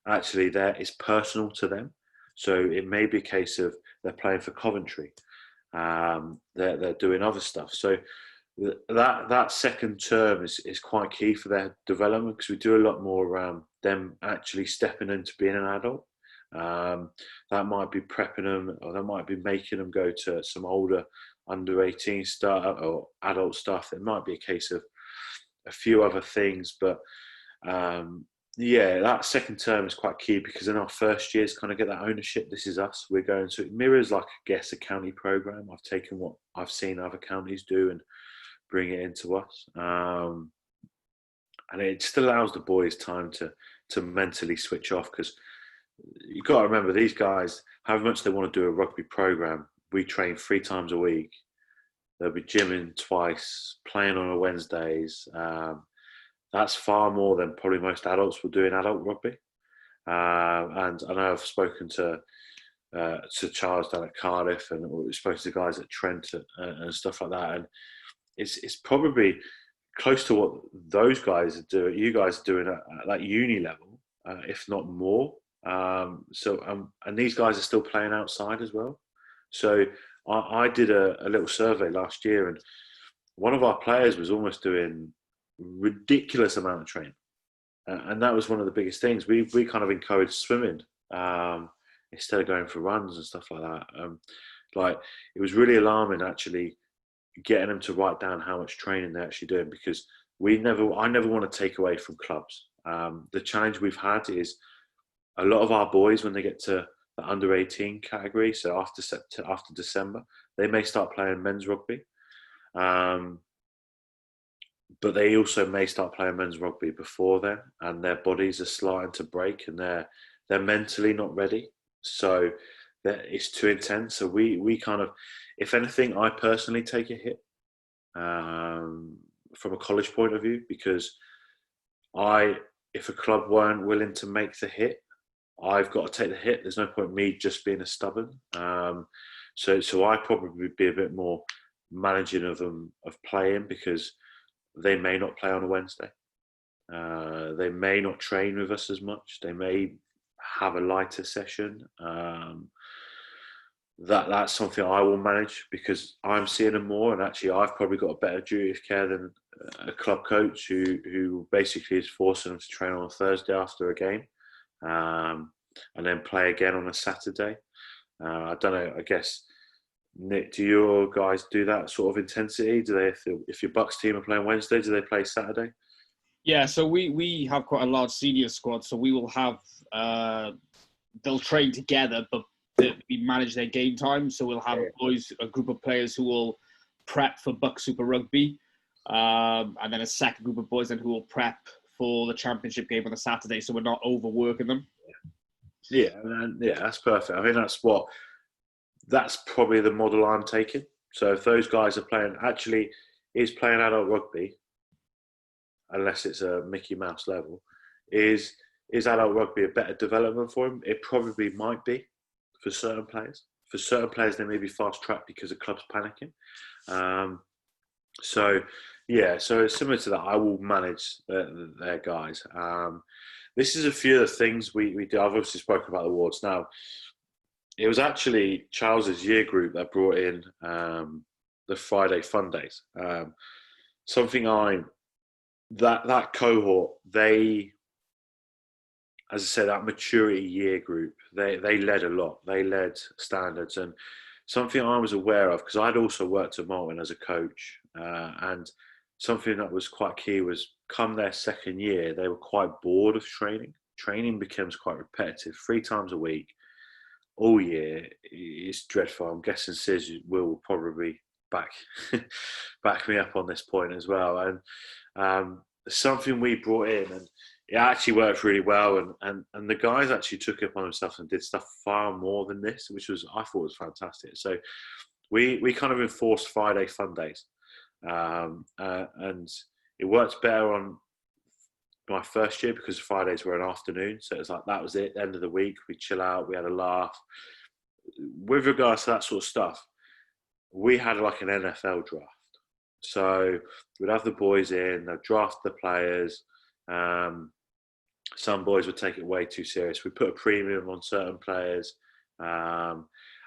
actually it's personal to them. So it may be a case of they're playing for Coventry. They're doing other stuff. So that second term is quite key for their development, because we do a lot more around them actually stepping into being an adult. That might be prepping them, or that might be making them go to some older under 18 start or adult stuff. It might be a case of a few other things, but that second term is quite key, because in our first years kind of get that ownership. This is us. We're going to, it mirrors like, I guess, a county program. I've taken what I've seen other counties do and bring it into us, and it just allows the boys time to mentally switch off, because you've got to remember, these guys, however much they want to do a rugby program, we train 3 times a week. They'll be gymming twice, playing on a Wednesdays. That's far more than probably most adults will do in adult rugby. And I know I've spoken to Charles down at Cardiff, and we've spoken to guys at Trent and stuff like that. And it's probably close to what those guys do. You guys are doing at that uni level, if not more. And these guys are still playing outside as well. So I did a little survey last year, and one of our players was almost doing ridiculous amount of training, and that was one of the biggest things. We kind of encouraged swimming instead of going for runs and stuff like that. Like, it was really alarming actually getting them to write down how much training they're actually doing, because I never want to take away from clubs. The challenge we've had is a lot of our boys, when they get to the under 18 category, so after December, they may start playing men's rugby. But they also may start playing men's rugby before then, and their bodies are starting to break, and they're mentally not ready. So it's too intense. So we kind of, if anything, I personally take a hit from a college point of view, because if a club weren't willing to make the hit, I've got to take the hit. There's no point in me just being a stubborn. So I probably be a bit more managing of them of playing, because they may not play on a Wednesday. They may not train with us as much. They may have a lighter session. That's something I will manage, because I'm seeing them more, and actually I've probably got a better duty of care than a club coach who basically is forcing them to train on a Thursday after a game, and then play again on a Saturday. I don't know, I guess, Nick, do your guys do that sort of intensity? Do they, if your Bucks team are playing Wednesday, do they play Saturday? Yeah, so we have quite a large senior squad, so we will have they'll train together, but we manage their game time. So we'll have a group of players who will prep for Buck Super Rugby, and then a second group of boys then who will prep for the championship game on a Saturday, so we're not overworking them. Yeah, that's perfect. I mean, that's probably the model I'm taking. So if those guys are playing adult rugby, unless it's a Mickey Mouse level, is adult rugby a better development for him? It probably might be for certain players. For certain players, they may be fast tracked because the club's panicking. So it's similar to that. I will manage their guys. This is a few of the things we do. I've obviously spoken about the awards. Now, it was actually Charles's year group that brought in the Friday Fun Days. That cohort, they, as I said, that maturity year group, they led a lot. They led standards, and something I was aware of, because I'd also worked at Malton as a coach, and something that was quite key was, come their second year, they were quite bored of training. Training becomes quite repetitive, 3 times a week, all year. It's dreadful. I'm guessing Sis will probably back me up on this point as well. And something we brought in, and it actually worked really well, and the guys actually took it upon themselves and did stuff far more than this, which I thought was fantastic. So we kind of enforced Friday Fun Days, and it worked better on my first year because Fridays were an afternoon, so it was like that was it, end of the week, we chill out, we had a laugh. With regards to that sort of stuff, we had like an NFL draft. So we'd have the boys in, they'd draft the players. Some boys would take it way too serious. We put a premium on certain players, and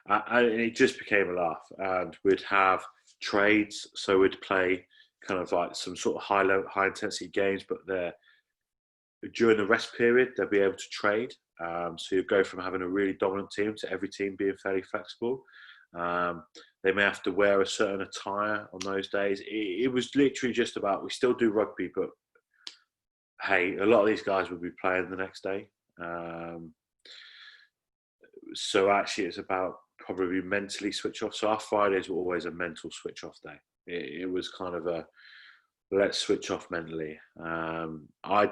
it just became a laugh. And we'd have trades, so we'd play kind of like some sort of high intensity games, but during the rest period, they'll be able to trade. So you go from having a really dominant team to every team being fairly flexible. They may have to wear a certain attire on those days. It was literally just about, we still do rugby, but hey, a lot of these guys will be playing the next day. So actually it's about probably mentally switch off. So our Fridays were always a mental switch off day. It was kind of a, let's switch off mentally. That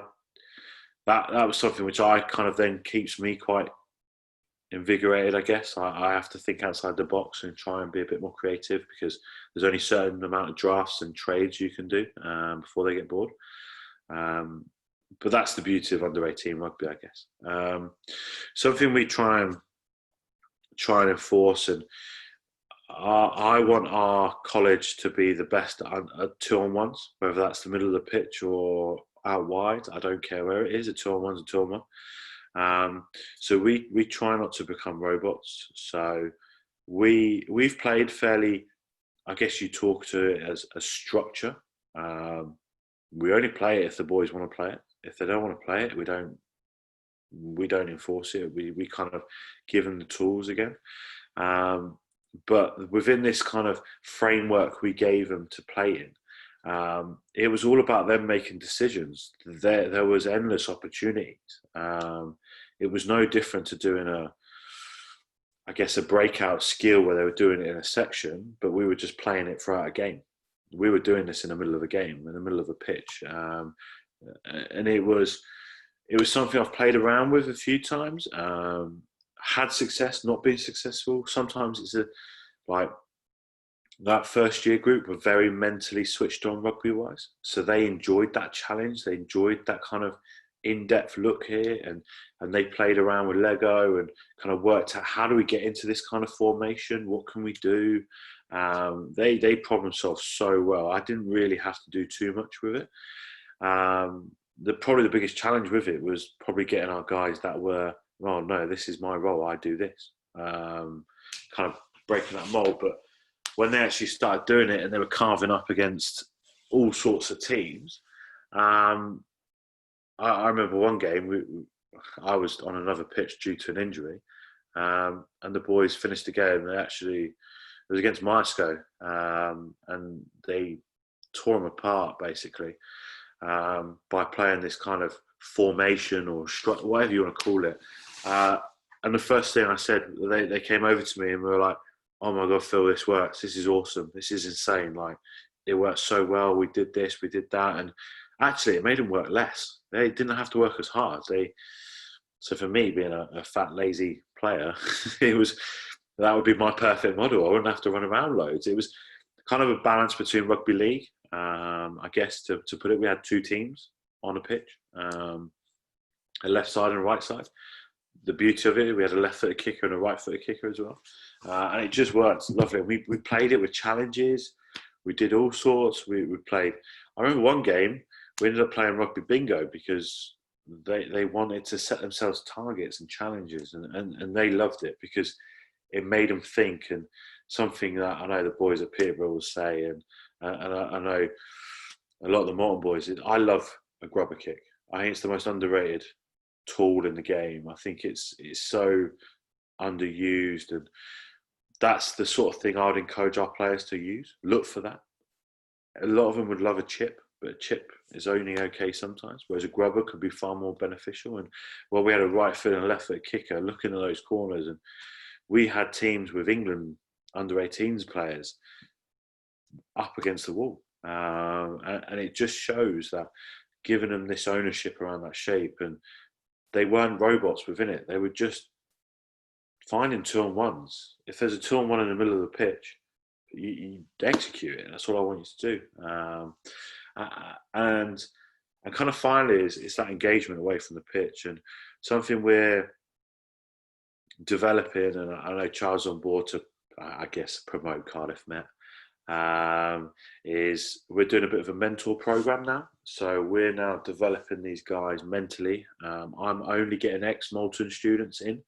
was something which I kind of then keeps me quite invigorated, I guess. I have to think outside the box and try and be a bit more creative, because there's only a certain amount of drafts and trades you can do before they get bored. but that's the beauty of under 18 rugby, I guess. Something we try and enforce, and I want our college to be the best at 2-on-1s, whether that's the middle of the pitch or out wide. I don't care where it is. A 2-on-1's a 2-on-1. So we try not to become robots. So we've played fairly, I guess you talk to it as a structure. We only play it if the boys want to play it. If they don't want to play it, we don't enforce it. We kind of give them the tools again. But within this kind of framework we gave them to play in, it was all about them making decisions. There was endless opportunities. It was no different to doing a breakout skill where they were doing it in a section, but we were just playing it throughout a game. We were doing this in the middle of a game, in the middle of a pitch. And it was something I've played around with a few times. Had success, not been successful. Sometimes it's like that first year group were very mentally switched on rugby wise. So they enjoyed that challenge. They enjoyed that kind of in-depth look here, and they played around with Lego and kind of worked out, how do we get into this kind of formation? What can we do? They problem solved so well. I didn't really have to do too much with it. Probably the biggest challenge with it was probably getting our guys that were, oh no, this is my role, I do this. Kind of breaking that mold. But when they actually started doing it and they were carving up against all sorts of teams, I remember one game, I was on another pitch due to an injury, and the boys finished the game. It was against Mysco, and they tore them apart basically by playing this kind of formation or whatever you want to call it. And the first thing I said, they came over to me and were like, "Oh my God, Phil, this works. This is awesome. This is insane. Like, it worked so well. We did this, we did that." And actually, it made them work less. They didn't have to work as hard. So for me, being a fat, lazy player, that would be my perfect model. I wouldn't have to run around loads. It was kind of a balance between rugby league. I guess to put it, we had two teams on a pitch, a left side and a right side. The beauty of it, we had a left-footed kicker and a right-footed kicker as well. And it just worked lovely. We played it with challenges. We did all sorts. We played. I remember one game, we ended up playing rugby bingo because they wanted to set themselves targets and challenges, and they loved it because it made them think. And something that I know the boys at Peterborough will say, and I know a lot of the Morton boys, I love a grubber kick. I think it's the most underrated tool in the game. I think it's so underused, and that's the sort of thing I would encourage our players to use. Look for that. A lot of them would love a chip, but a chip is only okay sometimes, whereas a grubber could be far more beneficial. And we had a right foot and a left foot kicker looking at those corners, and we had teams with England under 18s players up against the wall, and it just shows that giving them this ownership around that shape, and they weren't robots within it. They were just finding 2-on-1s. If there's a 2-on-1 in the middle of the pitch, you execute it. That's all I want you to do. And kind of finally, it's that engagement away from the pitch, and something we're developing. And I know Charles on board to, I guess, promote Cardiff Met. Is we're doing a bit of a mentor program now. So we're now developing these guys mentally. I'm only getting ex-Moulton students in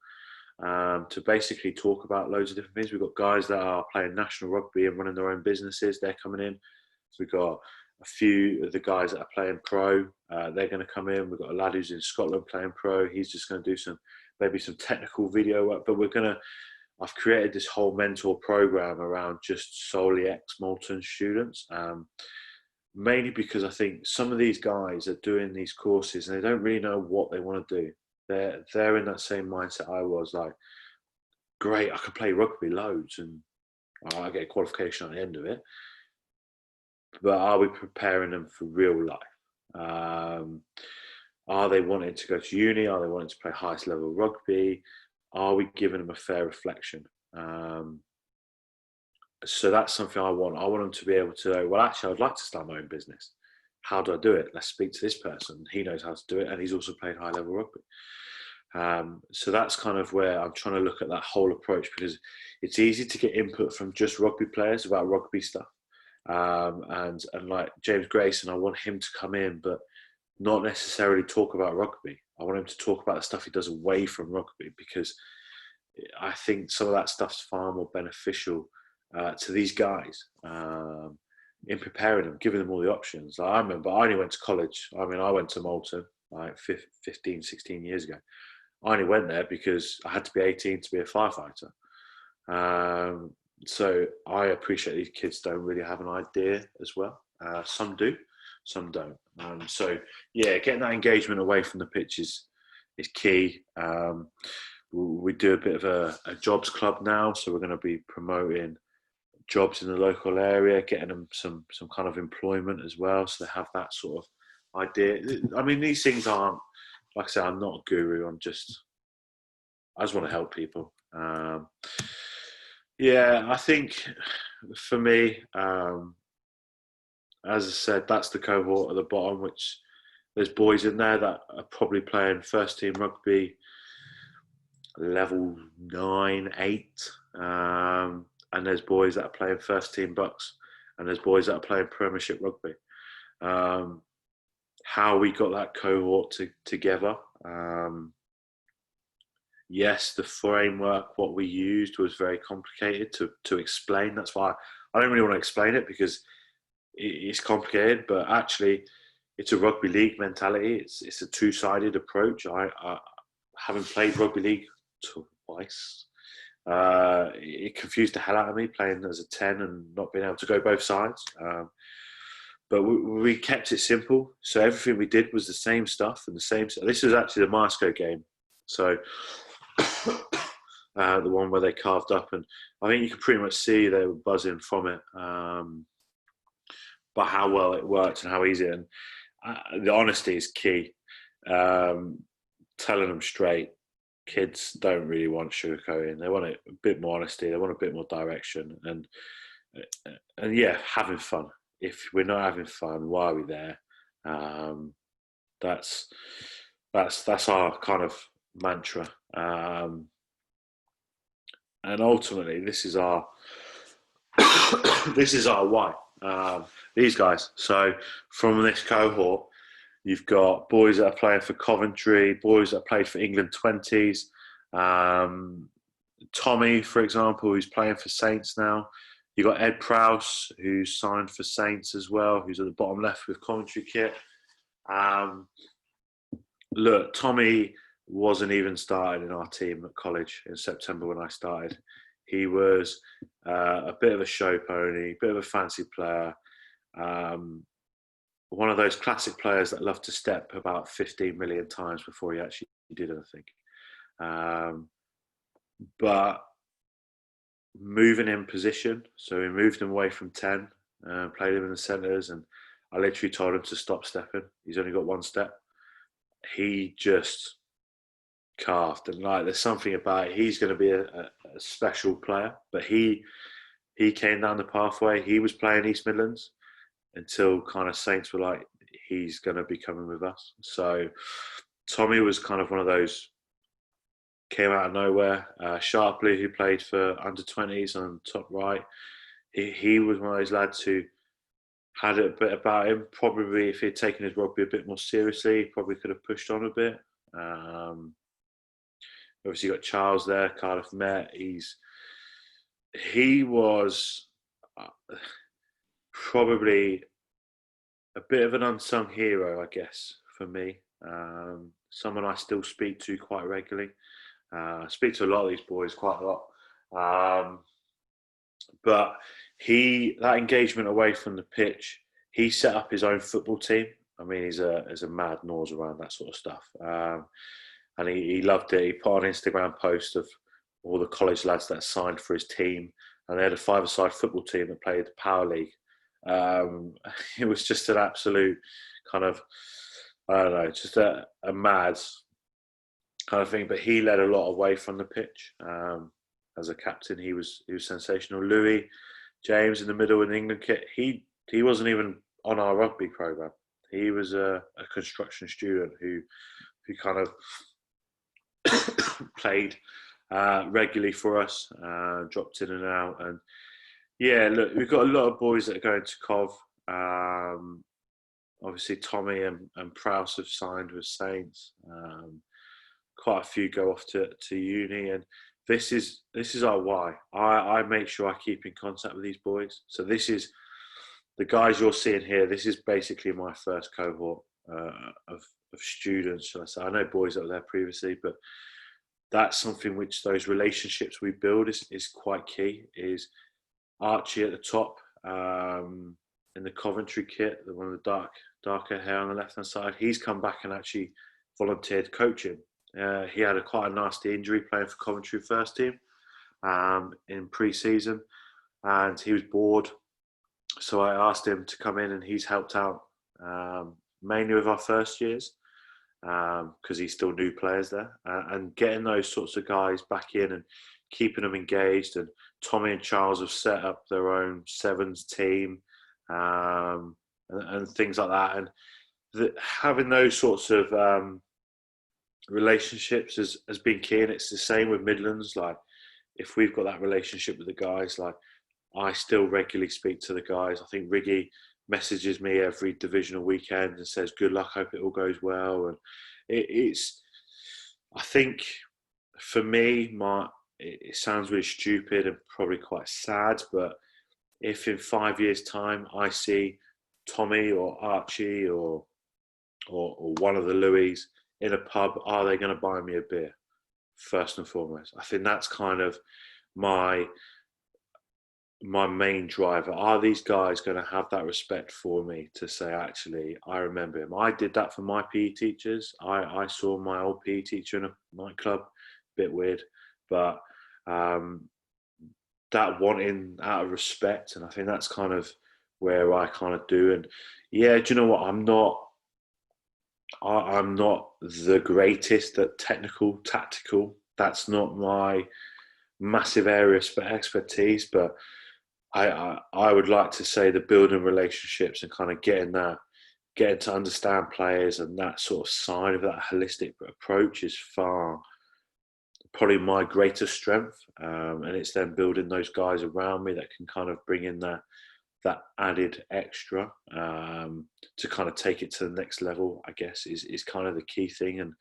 to basically talk about loads of different things. We've got guys that are playing national rugby and running their own businesses. They're coming in. We've got a few of the guys that are playing pro. They're going to come in. We've got a lad who's in Scotland playing pro. He's just going to do maybe some technical video work. But I've created this whole mentor program around just solely ex-Moulton students, mainly because I think some of these guys are doing these courses and they don't really know what they want to do. They're in that same mindset I was, like, great, I can play rugby loads and I get a qualification at the end of it. But are we preparing them for real life? Are they wanting to go to uni? Are they wanting to play highest level rugby? Are we giving them a fair reflection? So that's something I want. I want them to be able to, well, actually, I'd like to start my own business. how do I do it? Let's speak to this person. He knows how to do it, and he's also played high level rugby. So that's kind of where I'm trying to look at that whole approach, because it's easy to get input from just rugby players about rugby stuff. And like James Grayson, I want him to come in, but not necessarily talk about rugby. I want him to talk about the stuff he does away from rugby, because I think some of that stuff's far more beneficial to these guys in preparing them, giving them all the options. Like, I remember I only went to college. I mean, I went to Malton like 15, 16 years ago. I only went there because I had to be 18 to be a firefighter. So I appreciate these kids don't really have an idea as well. Some do, some don't. So yeah, getting that engagement away from the pitch is key. We do a bit of a jobs club now, so we're going to be promoting jobs in the local area, getting them some kind of employment as well, so they have that sort of idea. I mean, these things aren't, like I said, I'm not a guru. I just want to help people. Yeah, I think for me, as I said, that's the cohort at the bottom, which there's boys in there that are probably playing first team rugby level 9, 8. And there's boys that are playing first team Bucks, and there's boys that are playing premiership rugby. How we got that cohort together. Yes, the framework, what we used was very complicated to explain. That's why I don't really want to explain it, because it's complicated, but actually it's a rugby league mentality. It's a two-sided approach. I having played rugby league twice, it confused the hell out of me playing as a 10 and not being able to go both sides. But we kept it simple. So everything we did was the same stuff and the same. This was actually the Moscow game. So the one where they carved up, and I think you could pretty much see they were buzzing from it. But how well it worked and how easy. And the honesty is key. Telling them straight. Kids don't really want sugarcoating. They want a bit more honesty. They want a bit more direction, and yeah, having fun. If we're not having fun, why are we there? That's our kind of mantra. And ultimately, this is our why. These guys. So from this cohort, you've got boys that are playing for Coventry, boys that played for England 20s. Tommy, for example, who's playing for Saints now. You've got Ed Prowse, who's signed for Saints as well, who's at the bottom left with Coventry kit. Look, Tommy wasn't even started in our team at college in September when I started. He was a bit of a show pony, a bit of a fancy player. One of those classic players that love to step about 15 million times before he actually did anything. But moving in position, so we moved him away from 10, played him in the centres, and I literally told him to stop stepping. He's only got one step. He just carved, and like there's something about it. He's going to be a special player, but he came down the pathway. He was playing East Midlands until kind of Saints were like, he's going to be coming with us. So Tommy was kind of one of those, came out of nowhere. Sharpley, who played for under 20s on top right, he was one of those lads who had a bit about him. Probably if he'd taken his rugby a bit more seriously, he probably could have pushed on a bit. Obviously, you got Charles there, Cardiff Met. He was probably a bit of an unsung hero, I guess, for me. Someone I still speak to quite regularly. I speak to a lot of these boys quite a lot. But that engagement away from the pitch, he set up his own football team. I mean, he's a mad nose around that sort of stuff. And he loved it. He put on Instagram posts of all the college lads that signed for his team. And they had a five-a-side football team that played the Power League. It was just an absolute kind of, I don't know, just a mad kind of thing. But he led a lot away from the pitch. As a captain, he was sensational. Louis James in the middle in the England kit, he wasn't even on our rugby program. He was a construction student who kind of played regularly for us, dropped in and out. And yeah, look, we've got a lot of boys that are going to Cov. Obviously, Tommy and Prowse have signed with Saints. Quite a few go off to uni, and this is our why. I make sure I keep in contact with these boys. So this is the guys you're seeing here. This is basically my first cohort of students, shall I say. I know boys that were there previously, but that's something which those relationships we build is quite key. Is Archie at the top in the Coventry kit, the one with the darker hair on the left hand side. He's come back and actually volunteered coaching. He had quite a nasty injury playing for Coventry first team in pre-season, and he was bored. So I asked him to come in, and he's helped out mainly with our first years because he's still new players there, and getting those sorts of guys back in and keeping them engaged. And Tommy and Charles have set up their own sevens team and things like that. And having those sorts of relationships has been key, and it's the same with Midlands. Like, if we've got that relationship with the guys, like, I still regularly speak to the guys. I think Riggy messages me every divisional weekend and says, good luck, hope it all goes well. And it's I think for me, it sounds really stupid and probably quite sad, but if in 5 years' time I see Tommy or Archie or one of the Louis in a pub, are they going to buy me a beer? First and foremost, I think that's kind of my main driver. Are these guys going to have that respect for me to say, actually, I remember him? I did that for my PE teachers. I saw my old PE teacher in a nightclub, bit weird, but that wanting out of respect, and I think that's kind of where I kind of do. And yeah, do you know what? I'm not the greatest at technical, tactical. That's not my massive area of expertise, but I would like to say the building relationships and kind of getting to understand players and that sort of side of that holistic approach is probably my greatest strength. And it's then building those guys around me that can kind of bring in that added extra to kind of take it to the next level, I guess, is kind of the key thing. And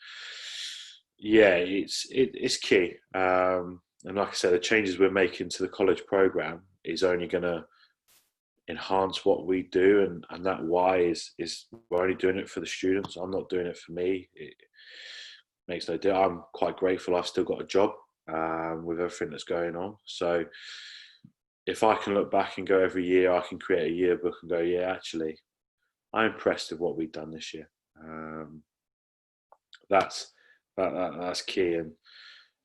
yeah, it's key. And like I said, the changes we're making to the college program is only going to enhance what we do, and that why is we're only doing it for the students. I'm not doing it for me. It makes no difference. I'm quite grateful I've still got a job with everything that's going on. So if I can look back and go every year, I can create a yearbook and go, yeah, actually, I'm impressed with what we've done this year. That's key. And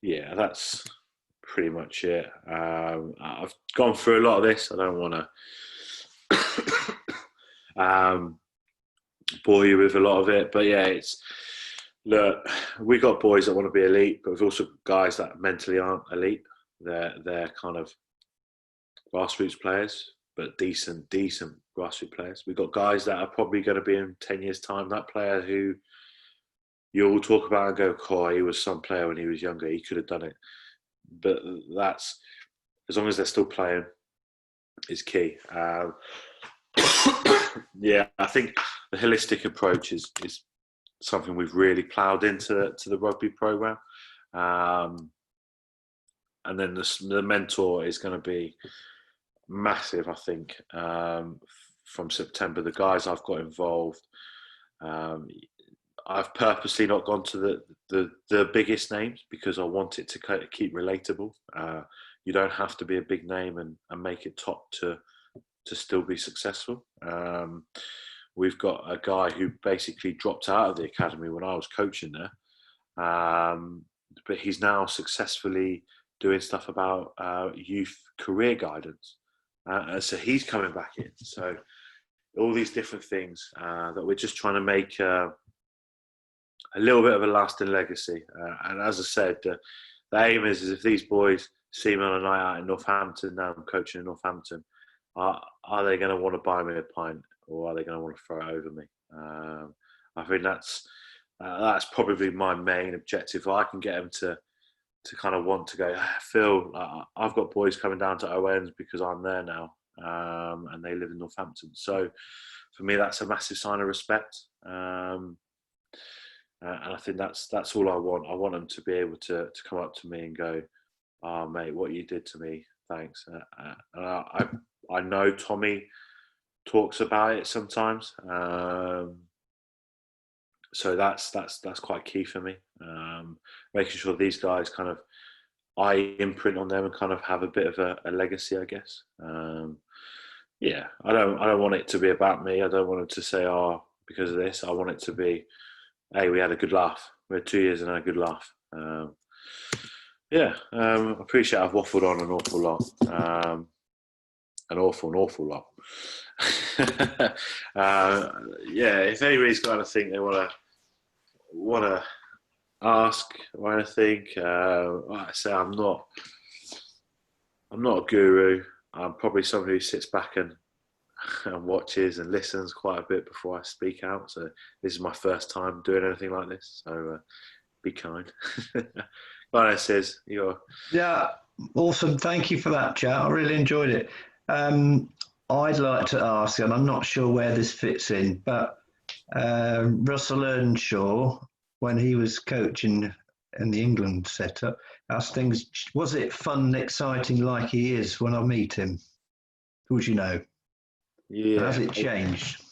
yeah, that's pretty much it. I've gone through a lot of this. I don't want to bore you with a lot of it, but yeah, look, we got boys that want to be elite, but we've also got guys that mentally aren't elite. They're kind of grassroots players, but decent grassroots players. We've got guys that are probably going to be in 10 years' time that player who you all talk about and go, oh, he was some player when he was younger, he could have done it. But that's, as long as they're still playing, is key. Yeah, I think the holistic approach is something we've really ploughed into the rugby program. And then the mentor is going to be massive, I think, from September. The guys I've got involved, I've purposely not gone to the biggest names because I want it to keep relatable. You don't have to be a big name and make it top to still be successful. We've got a guy who basically dropped out of the academy when I was coaching there, but he's now successfully doing stuff about youth career guidance. So he's coming back in. So all these different things that we're just trying to make a little bit of a lasting legacy. And as I said, the aim is if these boys see me on a night out in Northampton, now I'm coaching in Northampton, are they going to want to buy me a pint or are they going to want to throw it over me? I think that's probably my main objective. If I can get them to kind of want to go, Phil, I've got boys coming down to Owens because I'm there now, and they live in Northampton. So for me, that's a massive sign of respect. And I think that's all I want. I want them to be able to come up to me and go, "Oh, mate, what you did to me, thanks." I know Tommy talks about it sometimes, so that's quite key for me. Making sure these guys kind of, I imprint on them and kind of have a bit of a legacy, I guess. Yeah, I don't want it to be about me. I don't want them to say, "Oh, because of this." I want it to be, "Hey, we had a good laugh. We had 2 years and had a good laugh." I appreciate I've waffled on an awful lot. An awful lot. If anybody's got anything they want to ask or anything, like I say, I'm not a guru. I'm probably somebody who sits back and watches and listens quite a bit before I speak out. So this is my first time doing anything like this. So be kind. Says Yeah, awesome. Thank you for that, chat. I really enjoyed it. I'd like to ask, and I'm not sure where this fits in, but Russell Earnshaw, when he was coaching in the England setup, how's things? Was it fun and exciting like he is when I meet him? Would you know? Yeah. Has it changed?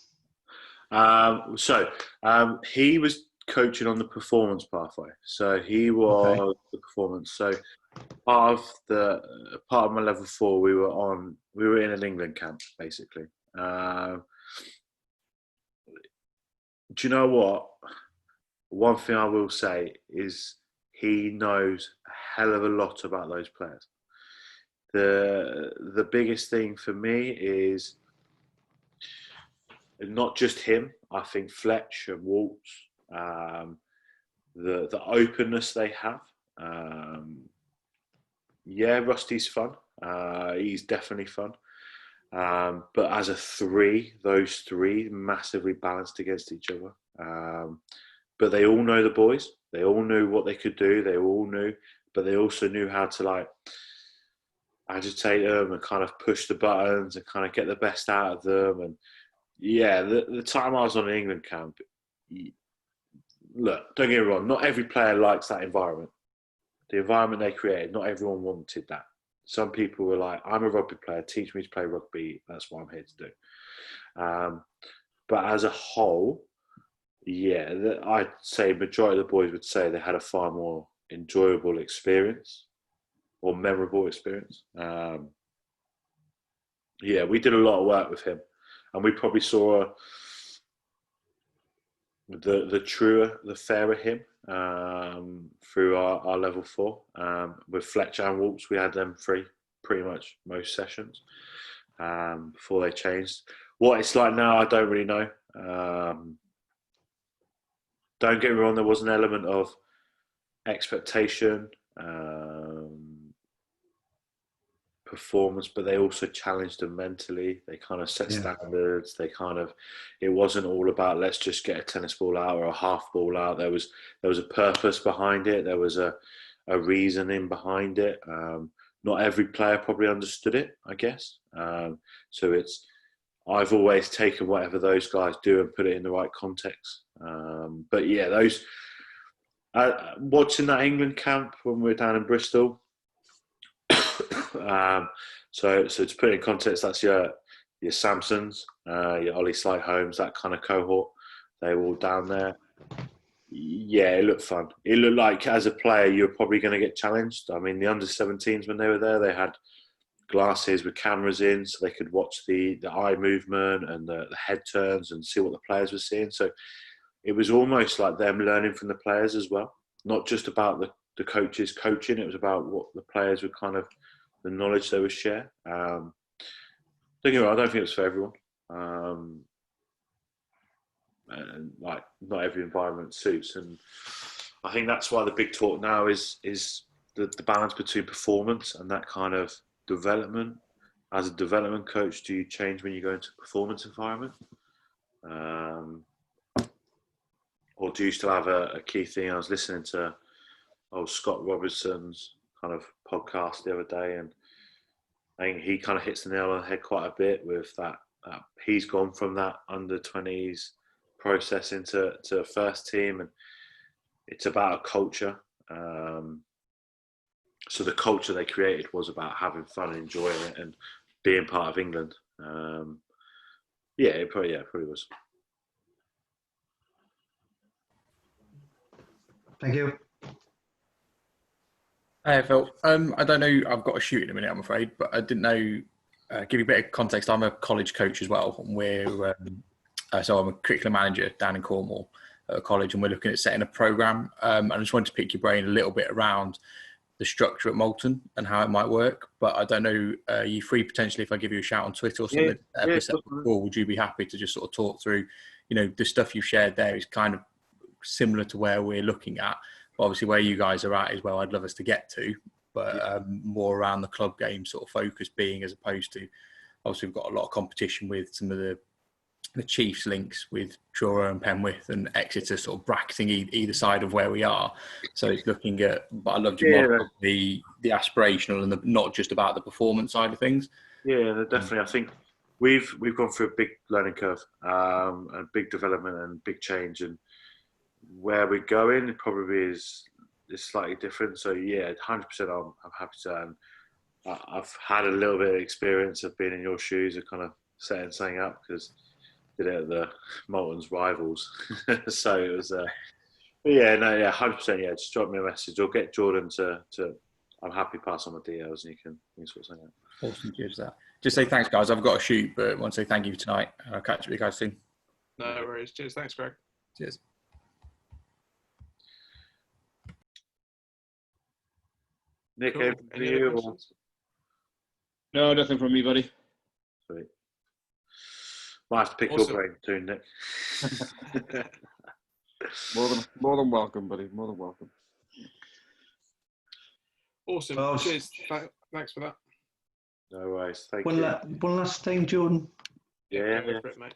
He was coaching on the performance pathway. So he was the performance. So part of my level 4, we were in an England camp basically. Do you know what? One thing I will say is he knows a hell of a lot about those players. The biggest thing for me is not just him. I think Fletch and Waltz, the openness they have. Rusty's fun. He's definitely fun. But as a three, those three massively balanced against each other. But they all know the boys. They all knew what they could do. They all knew, but they also knew how to agitate them and kind of push the buttons and kind of get the best out of them. And the time I was on an England camp, look, don't get me wrong, not every player likes that environment. The environment they created, not everyone wanted that. Some people were like, "I'm a rugby player, teach me to play rugby, that's what I'm here to do." But as a whole, I'd say majority of the boys would say they had a far more enjoyable experience or memorable experience. We did a lot of work with him, and we probably saw the fairer him through our level 4. With Fletcher and Waltz, we had them free pretty much most sessions before they changed. What it's like now, I don't really know. Don't get me wrong, there was an element of expectation, performance, but they also challenged them mentally. They kind of set standards. It wasn't all about let's just get a tennis ball out or a half ball out. There was a purpose behind it. There was a reasoning behind it. Not every player probably understood it, I guess. So I've always taken whatever those guys do and put it in the right context. Those watching that England camp when we were down in Bristol. So to put it in context, that's your Samsons, your Ollie Slight-Holmes, that kind of cohort. They were all down there. Yeah, it looked fun. It looked like as a player you're probably going to get challenged. I mean, the under-17s when they were there, they had glasses with cameras in so they could watch the eye movement and the head turns and see what the players were seeing. So it was almost like them learning from the players as well, not just about the coaches coaching. It was about what the players were kind of, the knowledge they would share. Don't get me wrong, I don't think it was for everyone. And not every environment suits. And I think that's why the big talk now is the balance between performance and that kind of development. As a development coach, do you change when you go into a performance environment? or do you still have a key thing? I was listening to Scott Robertson's kind of podcast the other day, and I think he kind of hits the nail on the head quite a bit with that. He's gone from that under-20s process into first team, and it's about a culture. So the culture they created was about having fun and enjoying it and being part of England. It probably was. Thank you. Hey Phil, I don't know, I've got to shoot in a minute I'm afraid, but I didn't know, give you a bit of context, I'm a college coach as well, and so I'm a curriculum manager down in Cornwall at a college, and we're looking at setting a programme, and I just wanted to pick your brain a little bit around the structure at Moulton and how it might work, but I don't know, are you free potentially if I give you a shout on Twitter or something, or would you be happy to just sort of talk through, the stuff you've shared there is kind of similar to where we're looking at. Obviously, where you guys are at is where I'd love us to get to, but more around the club game sort of focus being, as opposed to, obviously, we've got a lot of competition with some of the Chiefs links with Truro and Penwith and Exeter sort of bracketing either side of where we are. So it's looking at, but I loved your model, the aspirational and not just about the performance side of things. Yeah, definitely. I think we've gone through a big learning curve, a big development and big change, and where we're going probably is slightly different. So 100% I'm happy to. And I've had a little bit of experience of being in your shoes of kind of setting something up, because did it at the Moulton's rivals. So it was 100%. Just drop me a message or get Jordan to I'm happy to pass on the details and you can sort something out. Awesome, cheers that. Just say thanks guys, I've got to shoot, but I want to say thank you for tonight. I'll catch up with you guys soon. No worries. Cheers. Thanks, Greg. Cheers. Nick, Cool. Any other questions? No, nothing from me, buddy. Sweet. Might have to pick your brain too, Nick. More than welcome, buddy. More than welcome. Awesome. Well, Cheers. Thanks for that. No worries. Thank One you. last thing, Jordan. Yeah. Go for it, mate.